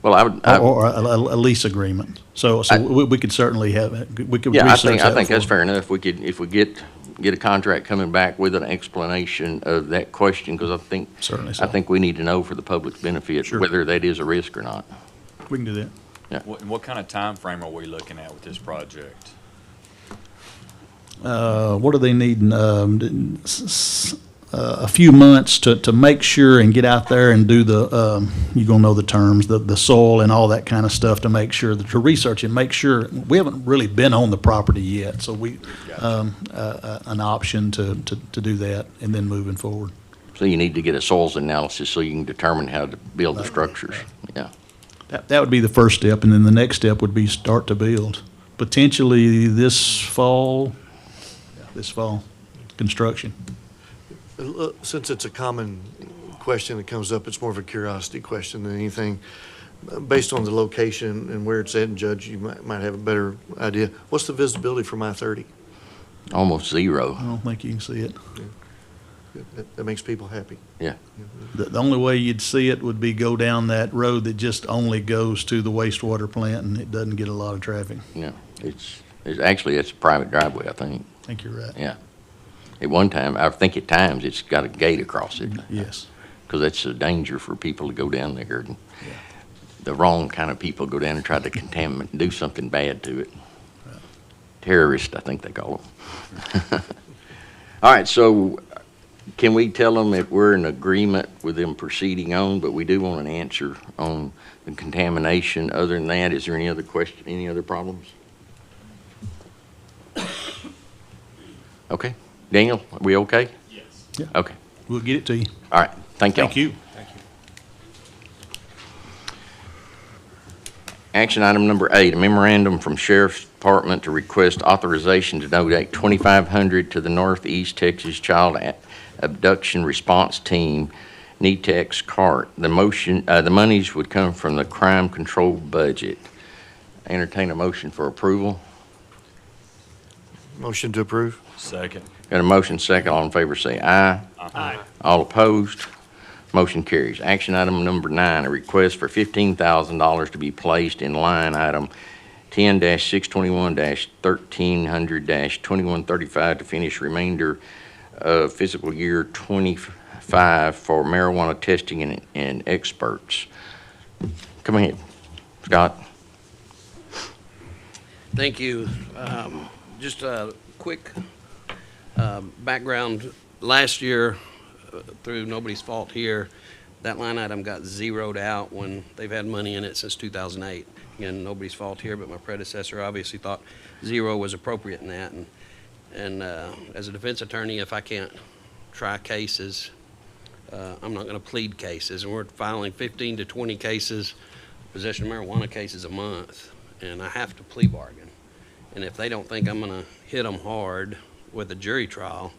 Well, or a lease agreement. So we could certainly have, we could yeah, research that I think that's before. fair enough. We could, if we get a contract coming back with an explanation of that question, because Certainly so. I think we need to know for the public's benefit Sure. whether that is a risk or not. We can do that. What kind of time frame are we looking at with this project? What do they need? A few months to make sure and get out there and do the, you're gonna know the terms, the soil and all that kind of stuff to make sure, to research and make sure, we haven't really been on the property yet, so we, an option to do that and then moving forward. So you need to get a soils analysis so you can determine how to build the structures. Yeah. That would be the first step, and then the next step would be start to build. Potentially this fall, construction. Since it's a common question that comes up, it's more of a curiosity question than anything. Based on the location and where it's at, and Judge, you might have a better idea. What's the visibility from I-30? Almost zero. I don't think you can see it. That makes people happy. Yeah. The only way you'd see it would be go down that road that just only goes to the wastewater plant, and it doesn't get a lot of traffic. Yeah. It's actually, it's a private driveway, I think. I think you're right. Yeah. At one time, I think at times, it's got a gate across it. Yes. Because that's a danger for people to go down there. And the wrong kind of people go down and try to contaminate, do something bad to it. Terrorists, I think they call them. All right, so can we tell them that we're in agreement with them proceeding on, but we do want an answer on the contamination? Other than that, is there any other question, any other problems? Okay. Daniel, are we okay? Yes. Yeah. Okay. We'll get it to you. All right. Thank y'all. Thank you. Action item number 8, a memorandum from Sheriff's Department to request authorization to donate $2,500 to the Northeast Texas Child Abduction Response Team, NETEX CART. The monies would come from the crime control budget. I entertain a motion for approval. Motion to approve? Second. Got a motion second. All in favor say aye. Aye. All opposed? Motion carries. Action item number 9, a request for $15,000 to be placed in line item 10-621-1300-2135 to finish remainder of fiscal year 25 for marijuana testing and experts. Come ahead, Scott. Thank you. Just a quick background. Last year, through nobody's fault here, that line item got zeroed out when they've had money in it since 2008. Again, nobody's fault here, but my predecessor obviously thought zero was appropriate in that. And as a defense attorney, if I can't try cases, I'm not going to plead cases. And we're filing 15 to 20 cases, possession of marijuana cases a month, and I have to plea bargain. And if they don't think I'm going to hit them hard with a jury trial,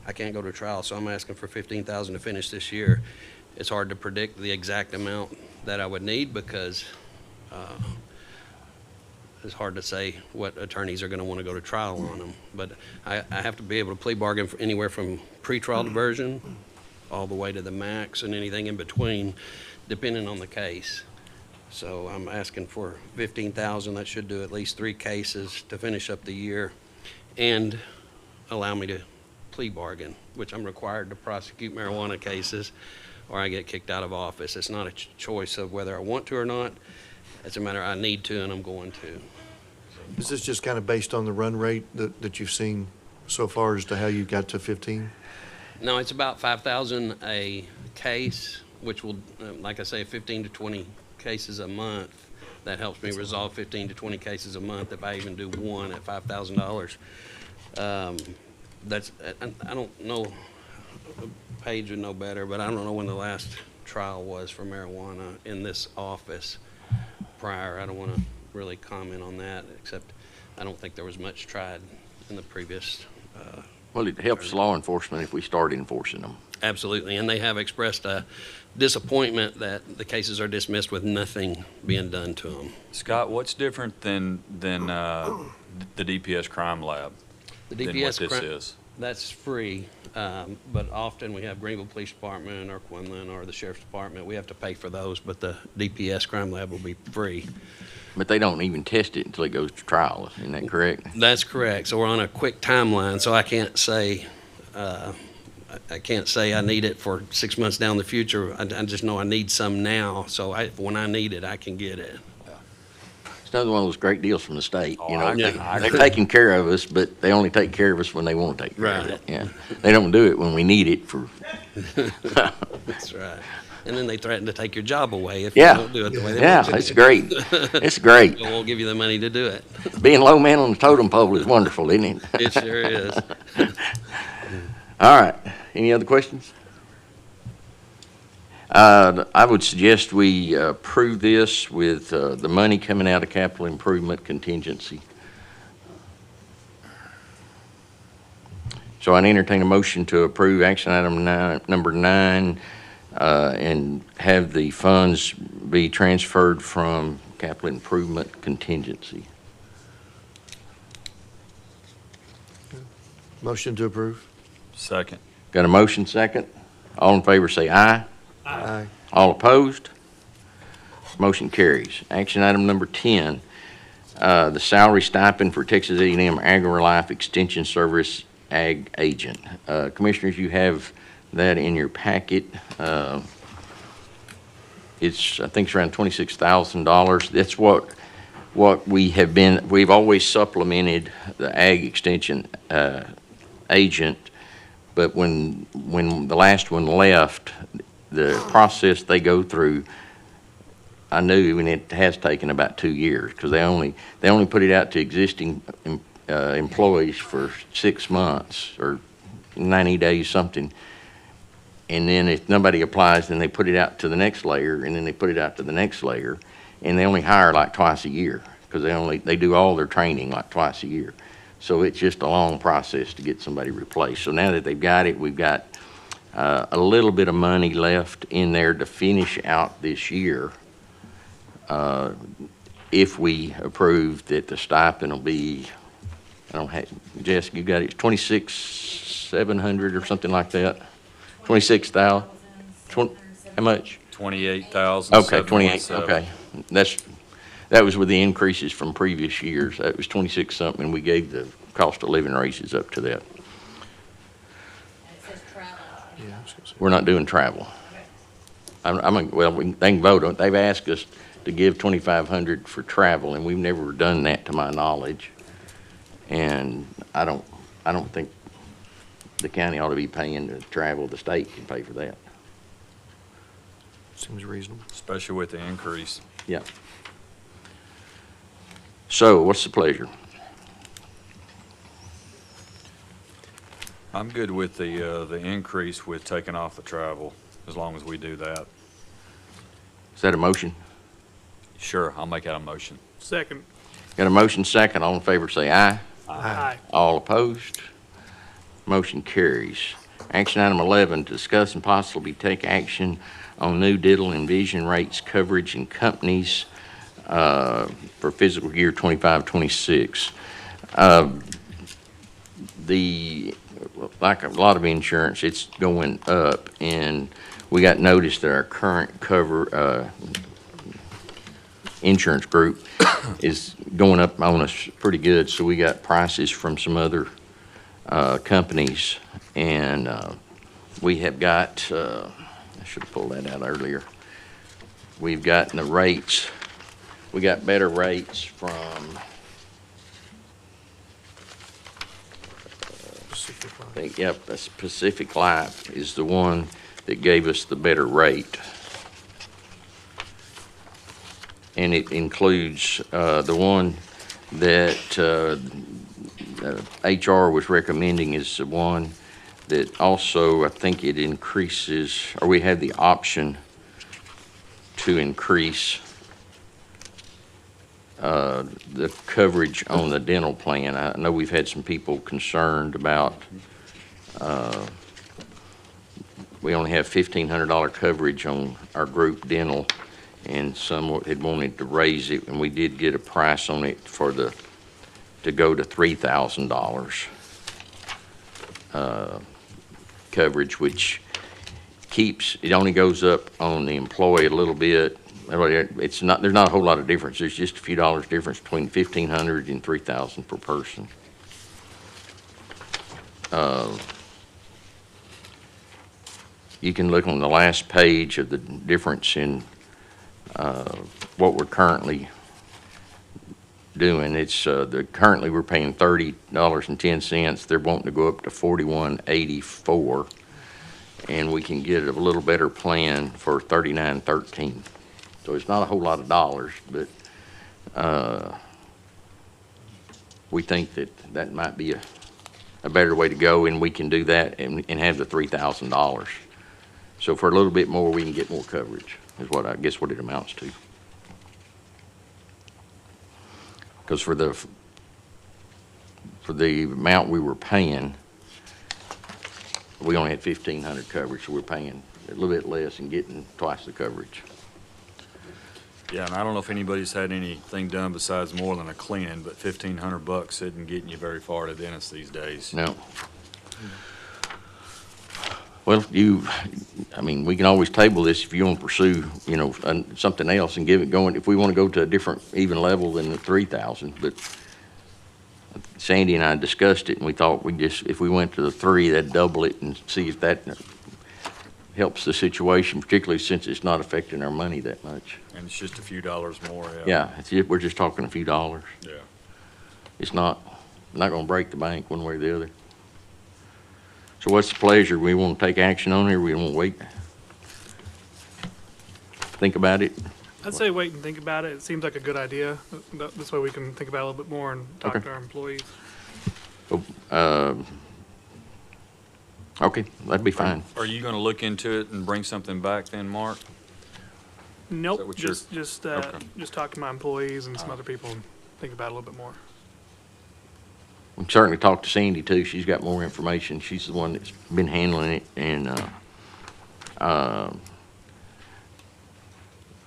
I can't go to trial, so I'm asking for $15,000 to finish this year. It's hard to predict the exact amount that I would need because it's hard to say what attorneys are going to want to go to trial on them. But I have to be able to plea bargain for anywhere from pretrial diversion all the way to the max and anything in between, depending on the case. So I'm asking for $15,000. That should do at least 3 cases to finish up the year and allow me to plea bargain, which I'm required to prosecute marijuana cases or I get kicked out of office. It's not a choice of whether I want to or not. It's a matter I need to and I'm going to. Is this just kind of based on the run rate that you've seen so far as to how you got to 15? No, it's about $5,000 a case, which will, like I say, 15 to 20 cases a month. That helps me resolve 15 to 20 cases a month if I even do one at $5,000. I don't know, Paige would know better, but I don't know when the last trial was for marijuana in this office prior. I don't want to really comment on that, except I don't think there was much tried in the previous. Well, it helps law enforcement if we start enforcing them. Absolutely, and they have expressed a disappointment that the cases are dismissed with nothing being done to them. Scott, what's different than The DPS crime lab. The than what DPS this crime- is. That's free, but often we have Greenville Police Department or Quinlan or the Sheriff's Department. We have to pay for those, but the DPS crime lab will be free. But they don't even test it until it goes to trial, isn't that correct? That's correct. So we're on a quick timeline, so I can't say, I need it for 6 months down the future. I just know I need some now, so when I need it, I can get it. It's another one of those great deals from the state, you know. I They're taking care of us, but they only take care of us when they want to take care of Right. it. Yeah. They don't do it when we need it for. That's right. And then they threaten to take your job away if you Yeah. don't do it the way they Yeah, want you to. it's great. It's great. They won't give you the money to do it. Being low man on the totem pole is wonderful, isn't it? It sure is. All right. Any other questions? I would suggest we approve this with the money coming out of capital improvement contingency. So I entertain a motion to approve action item number 9, and have the funds be transferred from capital improvement contingency. Motion to approve. Second. Got a motion second? All in favor say aye. Aye. All opposed? Motion carries. Action item number 10, the salary stipend for Texas A&M AgriLife Extension Service Ag Agent. Commissioners, you have that in your packet. I think it's around $26,000. That's what we've always supplemented the Ag Extension agent, but when the last one left, the process they go through, I knew, and it has taken about 2 years, because they only put it out to existing employees for 6 months or 90 days, something. And then if nobody applies, then they put it out to the next layer, and then they put it out to the next layer, and they only hire like twice a year, because they do all their training like twice a year. So it's just a long process to get somebody replaced. So now that they've got it, we've got a little bit of money left in there to finish out this year. If we approve that the stipend will be, Jessica, you got it, $26,700 or something like that? 26,000? How much? 28,000. Okay, 28, okay. That was with the increases from previous years. That was 26 something, and we gave the cost of living raises up to that. We're not doing travel. They can vote on it. They've asked us to give $2,500 for travel, and we've never done that to my knowledge. And I don't think the county ought to be paying to travel. The state can pay for that. Seems reasonable. Especially with the increase. Yeah. So what's the pleasure? I'm good with the increase with taking off the travel, as long as we do that. Is that a motion? Sure, I'll make that a motion. Second. Got a motion second. All in favor say aye. Aye. All opposed? Motion carries. Action item 11, discuss and possibly take action on new dental and vision rates, coverage, and companies for fiscal year 25-26. Like a lot of insurance, it's going up, and we got notice that our current insurance group is going up on us pretty good, so we got prices from some other companies, and we have got, I should have pulled that out earlier. We've gotten the rates, we got better rates from I think, yep, Pacific Life is the one that gave us the better rate. And it includes the one that HR was recommending is the one that also, I think it increases, or we had the option to increase the coverage on the dental plan. I know we've had some people concerned about we only have $1,500 coverage on our group dental, and some had wanted to raise it, and we did get a price on it for the to go to $3,000 coverage, which keeps, it only goes up on the employee a little bit. It's not, there's not a whole lot of difference. There's just a few dollars difference between $1,500 and $3,000 per person. You can look on the last page of the difference in what we're currently doing. It's currently we're paying $30.10. They're wanting to go up to $41.84, and we can get a little better plan for $39.13. So it's not a whole lot of dollars, but we think that might be a better way to go, and we can do that and have the $3,000. So for a little bit more, we can get more coverage, is what I guess what it amounts to. Because for the amount we were paying, we only had 1,500 coverage, so we're paying a little bit less and getting twice the coverage. Yeah, and I don't know if anybody's had anything done besides more than a cleaning, but $1,500 isn't getting you very far to dentists these days. No. Well, I mean, we can always table this if you want to pursue, something else and give it going. If we want to go to a different, even level than the 3,000, but Sandy and I discussed it, and we thought if we went to the 3, that'd double it and see if that helps the situation, particularly since it's not affecting our money that much. And it's just a few dollars more. Yeah, we're just talking a few dollars. Yeah. It's not going to break the bank one way or the other. So what's the pleasure? We want to take action on it, or we want to wait? Think about it? I'd say wait and think about it. It seems like a good idea. This way we can think about it a little bit more and talk Okay. to our employees. Okay, that'd be fine. Are you gonna look into it and bring something back then, Mark? Nope, what you're- just talk to my employees and some other people and think about it a little bit more. We can certainly talk to Sandy too. She's got more information. She's the one that's been handling it, and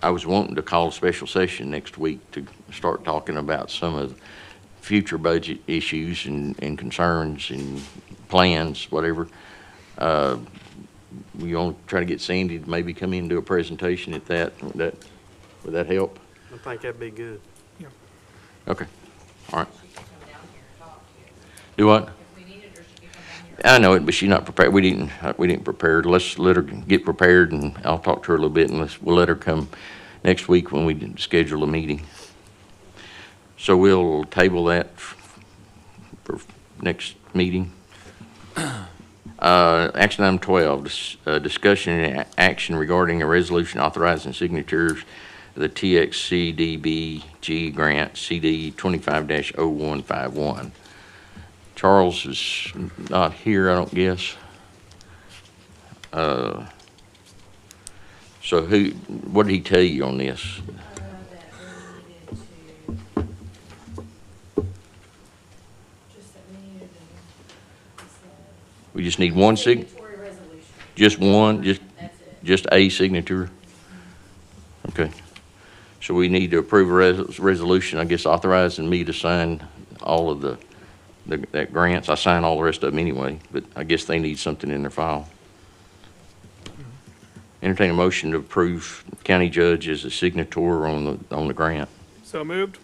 I was wanting to call a special session next week to start talking about some of the future budget issues and concerns and plans, whatever. We want to try to get Sandy to maybe come in and do a presentation at that. Would that help? I think that'd be good. Okay, all right. Do what? I know it, but she's not prepared. We didn't prepare. Let's let her get prepared, and I'll talk to her a little bit, and we'll let her come next week when we schedule a meeting. So we'll table that for next meeting. Action item 12, discussion and action regarding a resolution authorizing signatures of the TXCDBG grant CD 25-0151. Charles is not here, I don't guess. So what did he tell you on this? We just need one just one, just a signature? Okay. So we need to approve a resolution, I guess, authorizing me to sign all of that grants. I sign all the rest of them anyway, but I guess they need something in their file. Entertain a motion to approve county judge as a signator on the grant. So moved?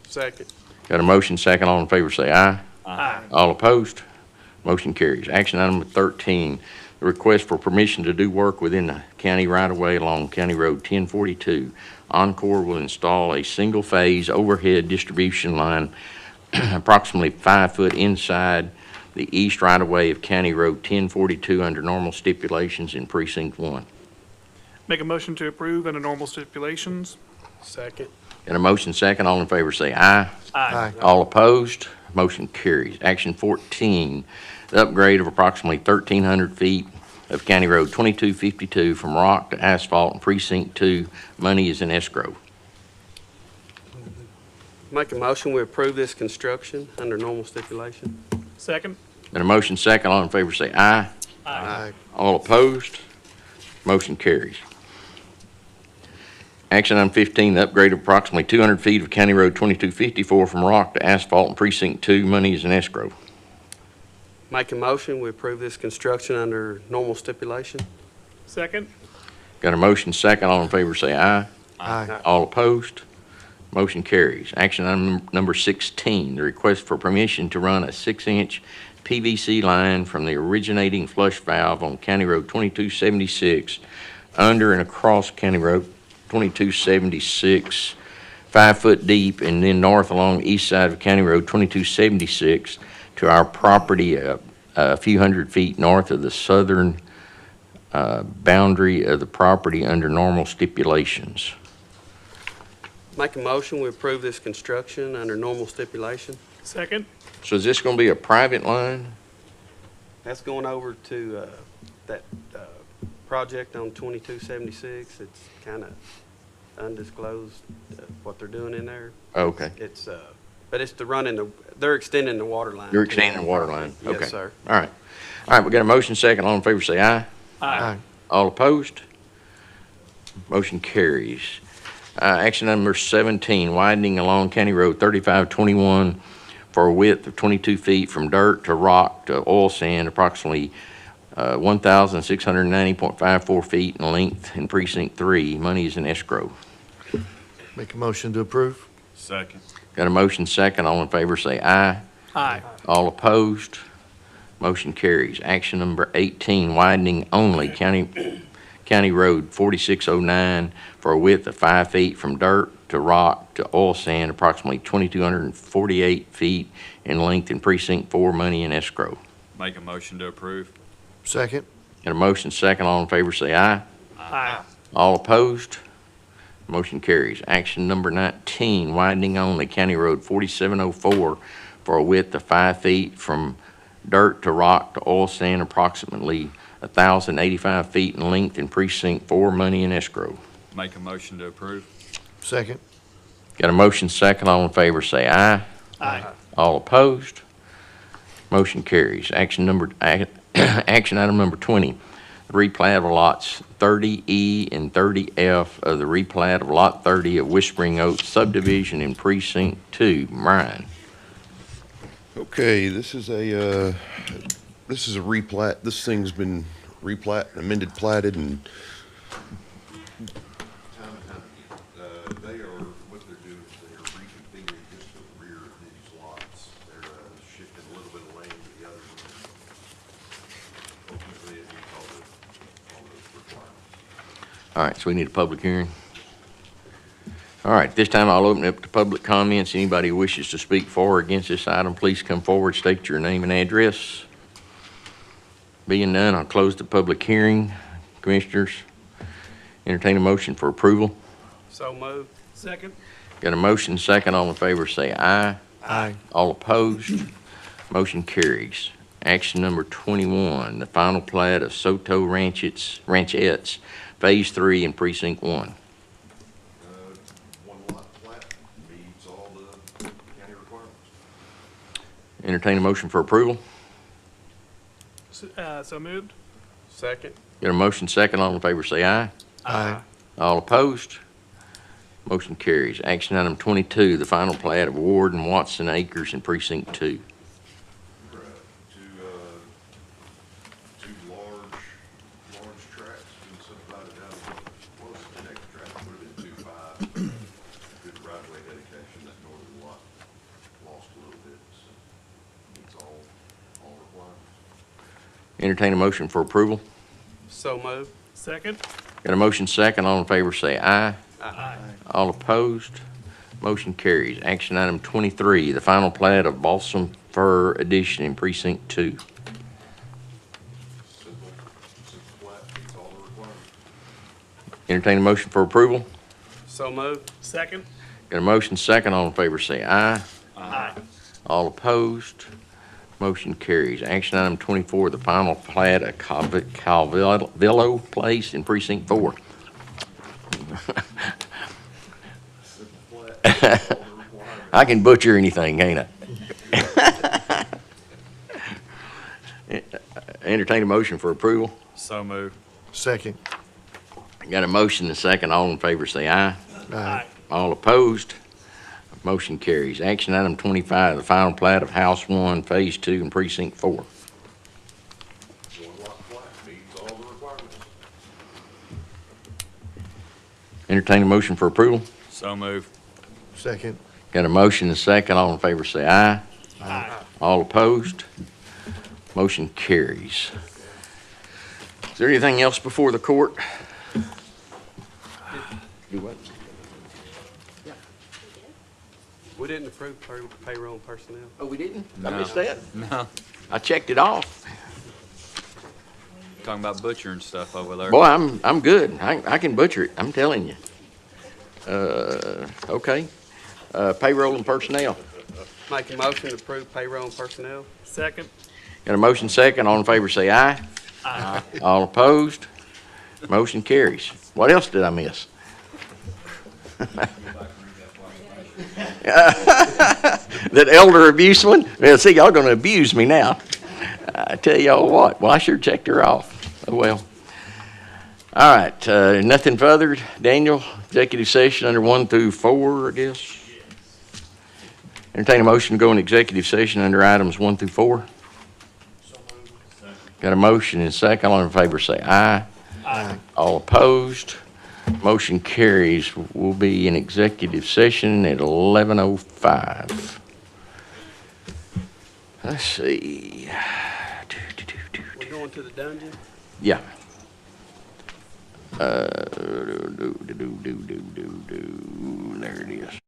Second. Got a motion, second. All in favor say aye. Aye. All opposed? Motion carries. Action item 13, the request for permission to do work within the county right-of-way along County Road 1042. Encore will install a single-phase overhead distribution line approximately 5 foot inside the east right-of-way of County Road 1042 under normal stipulations in Precinct 1. Make a motion to approve under normal stipulations. Second. Got a motion second. All in favor say aye. Aye. All opposed? Motion carries. Action 14, the upgrade of approximately 1,300 feet of County Road 2252 from rock to asphalt in Precinct 2. Money is in escrow. Make a motion, we approve this construction under normal stipulation. Second? Got a motion second. All in favor say aye. Aye. All opposed? Motion carries. Action item 15, the upgrade of approximately 200 feet of County Road 2254 from rock to asphalt in Precinct 2. Money is in escrow. Make a motion, we approve this construction under normal stipulation. Second? Got a motion second. All in favor say aye. Aye. All opposed? Motion carries. Action item number 16, the request for permission to run a 6-inch PVC line from the originating flush valve on County Road 2276 under and across County Road 2276, 5 foot deep, and then north along the east side of County Road 2276 to our property a few hundred feet north of the southern boundary of the property under normal stipulations. Make a motion, we approve this construction under normal stipulation. Second? So is this going to be a private line? That's going over to that project on 2276. It's kind of undisclosed what they're doing in there. Okay. It's, but it's to run in the, they're extending the water line. You're extending the water line? Okay. Yes, sir. All right. All right, we got a motion second. All in favor say aye. Aye. All opposed? Motion carries. Action number 17, widening along County Road 3521 for a width of 22 feet from dirt to rock to oil sand, approximately 1,690.54 feet in length in Precinct 3. Money is in escrow. Make a motion to approve? Second. Got a motion second. All in favor say aye. Aye. All opposed? Motion carries. Action number 18, widening only County Road 4609 for a width of 5 feet from dirt to rock to oil sand, approximately 2,248 feet in length in Precinct 4. Money in escrow. Make a motion to approve. Second? Got a motion second. All in favor say aye. Aye. All opposed? Motion carries. Action number 19, widening only County Road 4704 for a width of 5 feet from dirt to rock to oil sand, approximately 1,085 feet in length in Precinct 4. Money in escrow. Make a motion to approve. Second? Got a motion second. All in favor say aye. Aye. All opposed? Motion carries. Action item number 20, the replat of lots 30E and 30F of the replat of Lot 30 of Whispering Oaks subdivision in Precinct 2. Brian. Okay, this is a replat. This thing's been replat, amended, platted, and they are, what they're doing is they are reconfiguring just the rear of these lots. They're shifting a little bit of land to the other one. Ultimately, it meets all those requirements. All right, so we need a public hearing. All right, this time I'll open it up to public comments. Anybody who wishes to speak for or against this item, please come forward, state your name and address. Being none, I'll close the public hearing. Commissioners, entertain a motion for approval. So moved. Second? Got a motion second. All in favor say aye. Aye. All opposed? Motion carries. Action number 21, the final plat of Soto Ranchettes, Phase 3 in Precinct 1. One lot plat meets all the county requirements. Entertain a motion for approval. So moved? Second. Got a motion second. All in favor say aye. Aye. All opposed? Motion carries. Action item 22, the final plat of Ward and Watson Acres in Precinct 2. Two large tracts been subdivided out. What was the next tract? Would have been 2-5. Good right-of-way dedication. That northern lot lost a little bit. So it's all requirements. Entertain a motion for approval. So moved. Second? Got a motion second. All in favor say aye. Aye. All opposed? Motion carries. Action item 23, the final plat of Balsam Fir Addition in Precinct 2. Simple plat meets all the requirements. Entertain a motion for approval. So moved. Second? Got a motion second. All in favor say aye. Aye. All opposed? Motion carries. Action item 24, the final plat of Calvillo Place in Precinct 4. I can butcher anything, can't I? Entertain a motion for approval. So moved. Second? Got a motion and a second. All in favor say aye. Aye. All opposed? Motion carries. Action item 25, the final plat of House 1, Phase 2, and Precinct 4. Entertain a motion for approval. So move. Second. Got a motion and a second. All in favor say aye. Aye. All opposed? Motion carries. Is there anything else before the court? Do what? We didn't approve payroll and personnel. Oh, we didn't? I No. missed that. No. I checked it off. Talking about butchering stuff over there. Boy, I'm good. I can butcher it, I'm telling you. Okay. Payroll and personnel. Make a motion to approve payroll and personnel. Second. Got a motion second. All in favor say aye. Aye. All opposed? Motion carries. What else did I miss? That elder abuse one? Well, see, y'all gonna abuse me now. I tell y'all what. Well, I sure checked her off. Oh, well. All right, nothing further. Daniel, executive session under 1 through 4, I guess. Entertain a motion to go in executive session under items 1 through 4. Got a motion and a second. All in favor say aye. Aye. All opposed? Motion carries. We'll be in executive session at 11:05. Let's see. We're going to the dungeon? Yeah. There it is.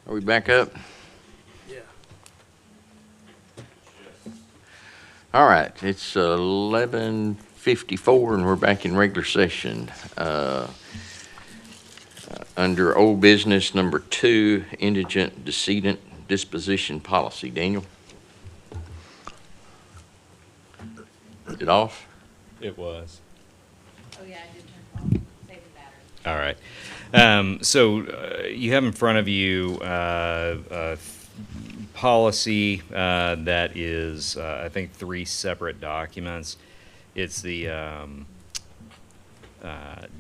Are we back up? Yeah. All right, it's 11:54 and we're back in regular session. Under old business number 2, indigent decedent disposition policy. Daniel? Is it off? It was. Oh, yeah, I did turn save the battery. All right. So you have in front of you a policy that is, I think, 3 separate documents. It's the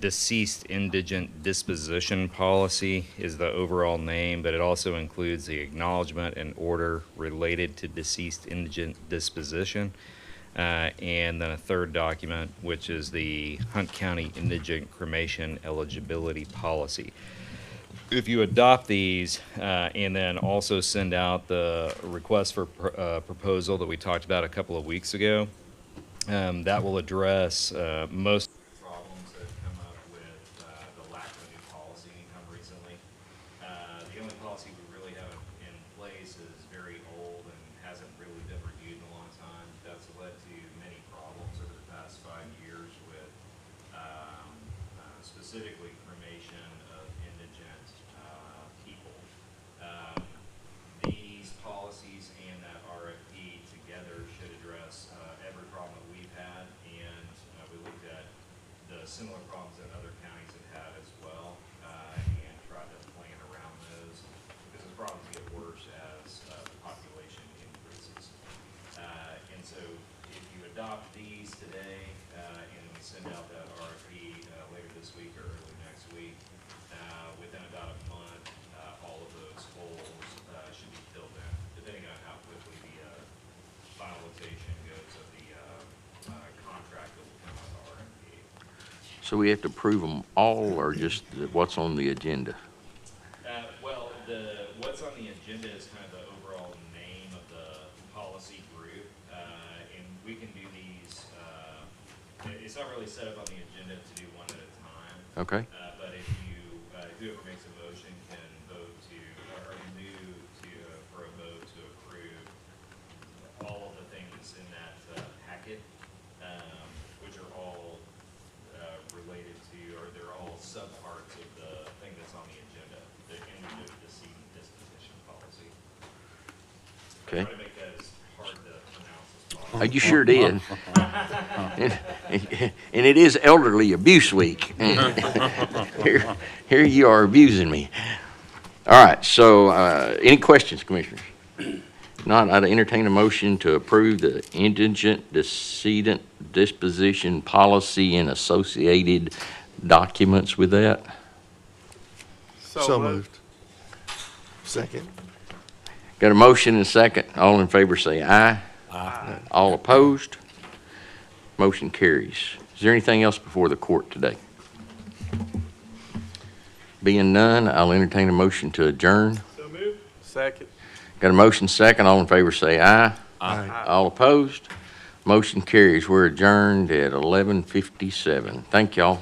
deceased indigent disposition policy is the overall name, but it also includes the acknowledgement and order related to deceased indigent disposition. And then a third document, which is the Hunt County Indigent Cremation Eligibility Policy. If you adopt these and then also send out the request for proposal that we talked about a couple of weeks ago, that will address most of the problems that have come up with the lack of a new policy income recently. The only policy we really have in place is very old and hasn't really been reviewed in a long time. That's led to many problems over the past 5 years with specifically cremation of indigent people. These policies and that RFP together should address every problem that we've had, and we looked at the similar problems that other counties have had as well, and tried to plan around those, because the problems get worse as the population increases. And so if you adopt these today, and we send out that RFP later this week or early next week, within about a month, all of those holes should be filled in, depending on how quickly the finalization goes of the contract that will come out of RFP. So we have to approve them all or just what's on the agenda? Well, what's on the agenda is kind of the overall name of the policy group, and we can do these, it's not really set up on the agenda to do one at a time. Okay. But if whoever makes a motion can vote to, or move to, for a vote to approve all of the things in that packet, which are all related to, or they're all subparts of the thing that's on the agenda, the indigent decedent disposition policy. Okay. I try to make that as hard to pronounce as possible. You sure did. And it is Elderly Abuse Week. Here you are abusing me. All right, so any questions, Commissioners? If not, I'd entertain a motion to approve the indigent decedent disposition policy and associated documents with that. So moved. Second. Got a motion and a second. All in favor say aye. Aye. All opposed? Motion carries. Is there anything else before the court today? Being none, I'll entertain a motion to adjourn. So moved. Second. Got a motion second. All in favor say aye. Aye. All opposed? Motion carries. We're adjourned at 11:57. Thank y'all.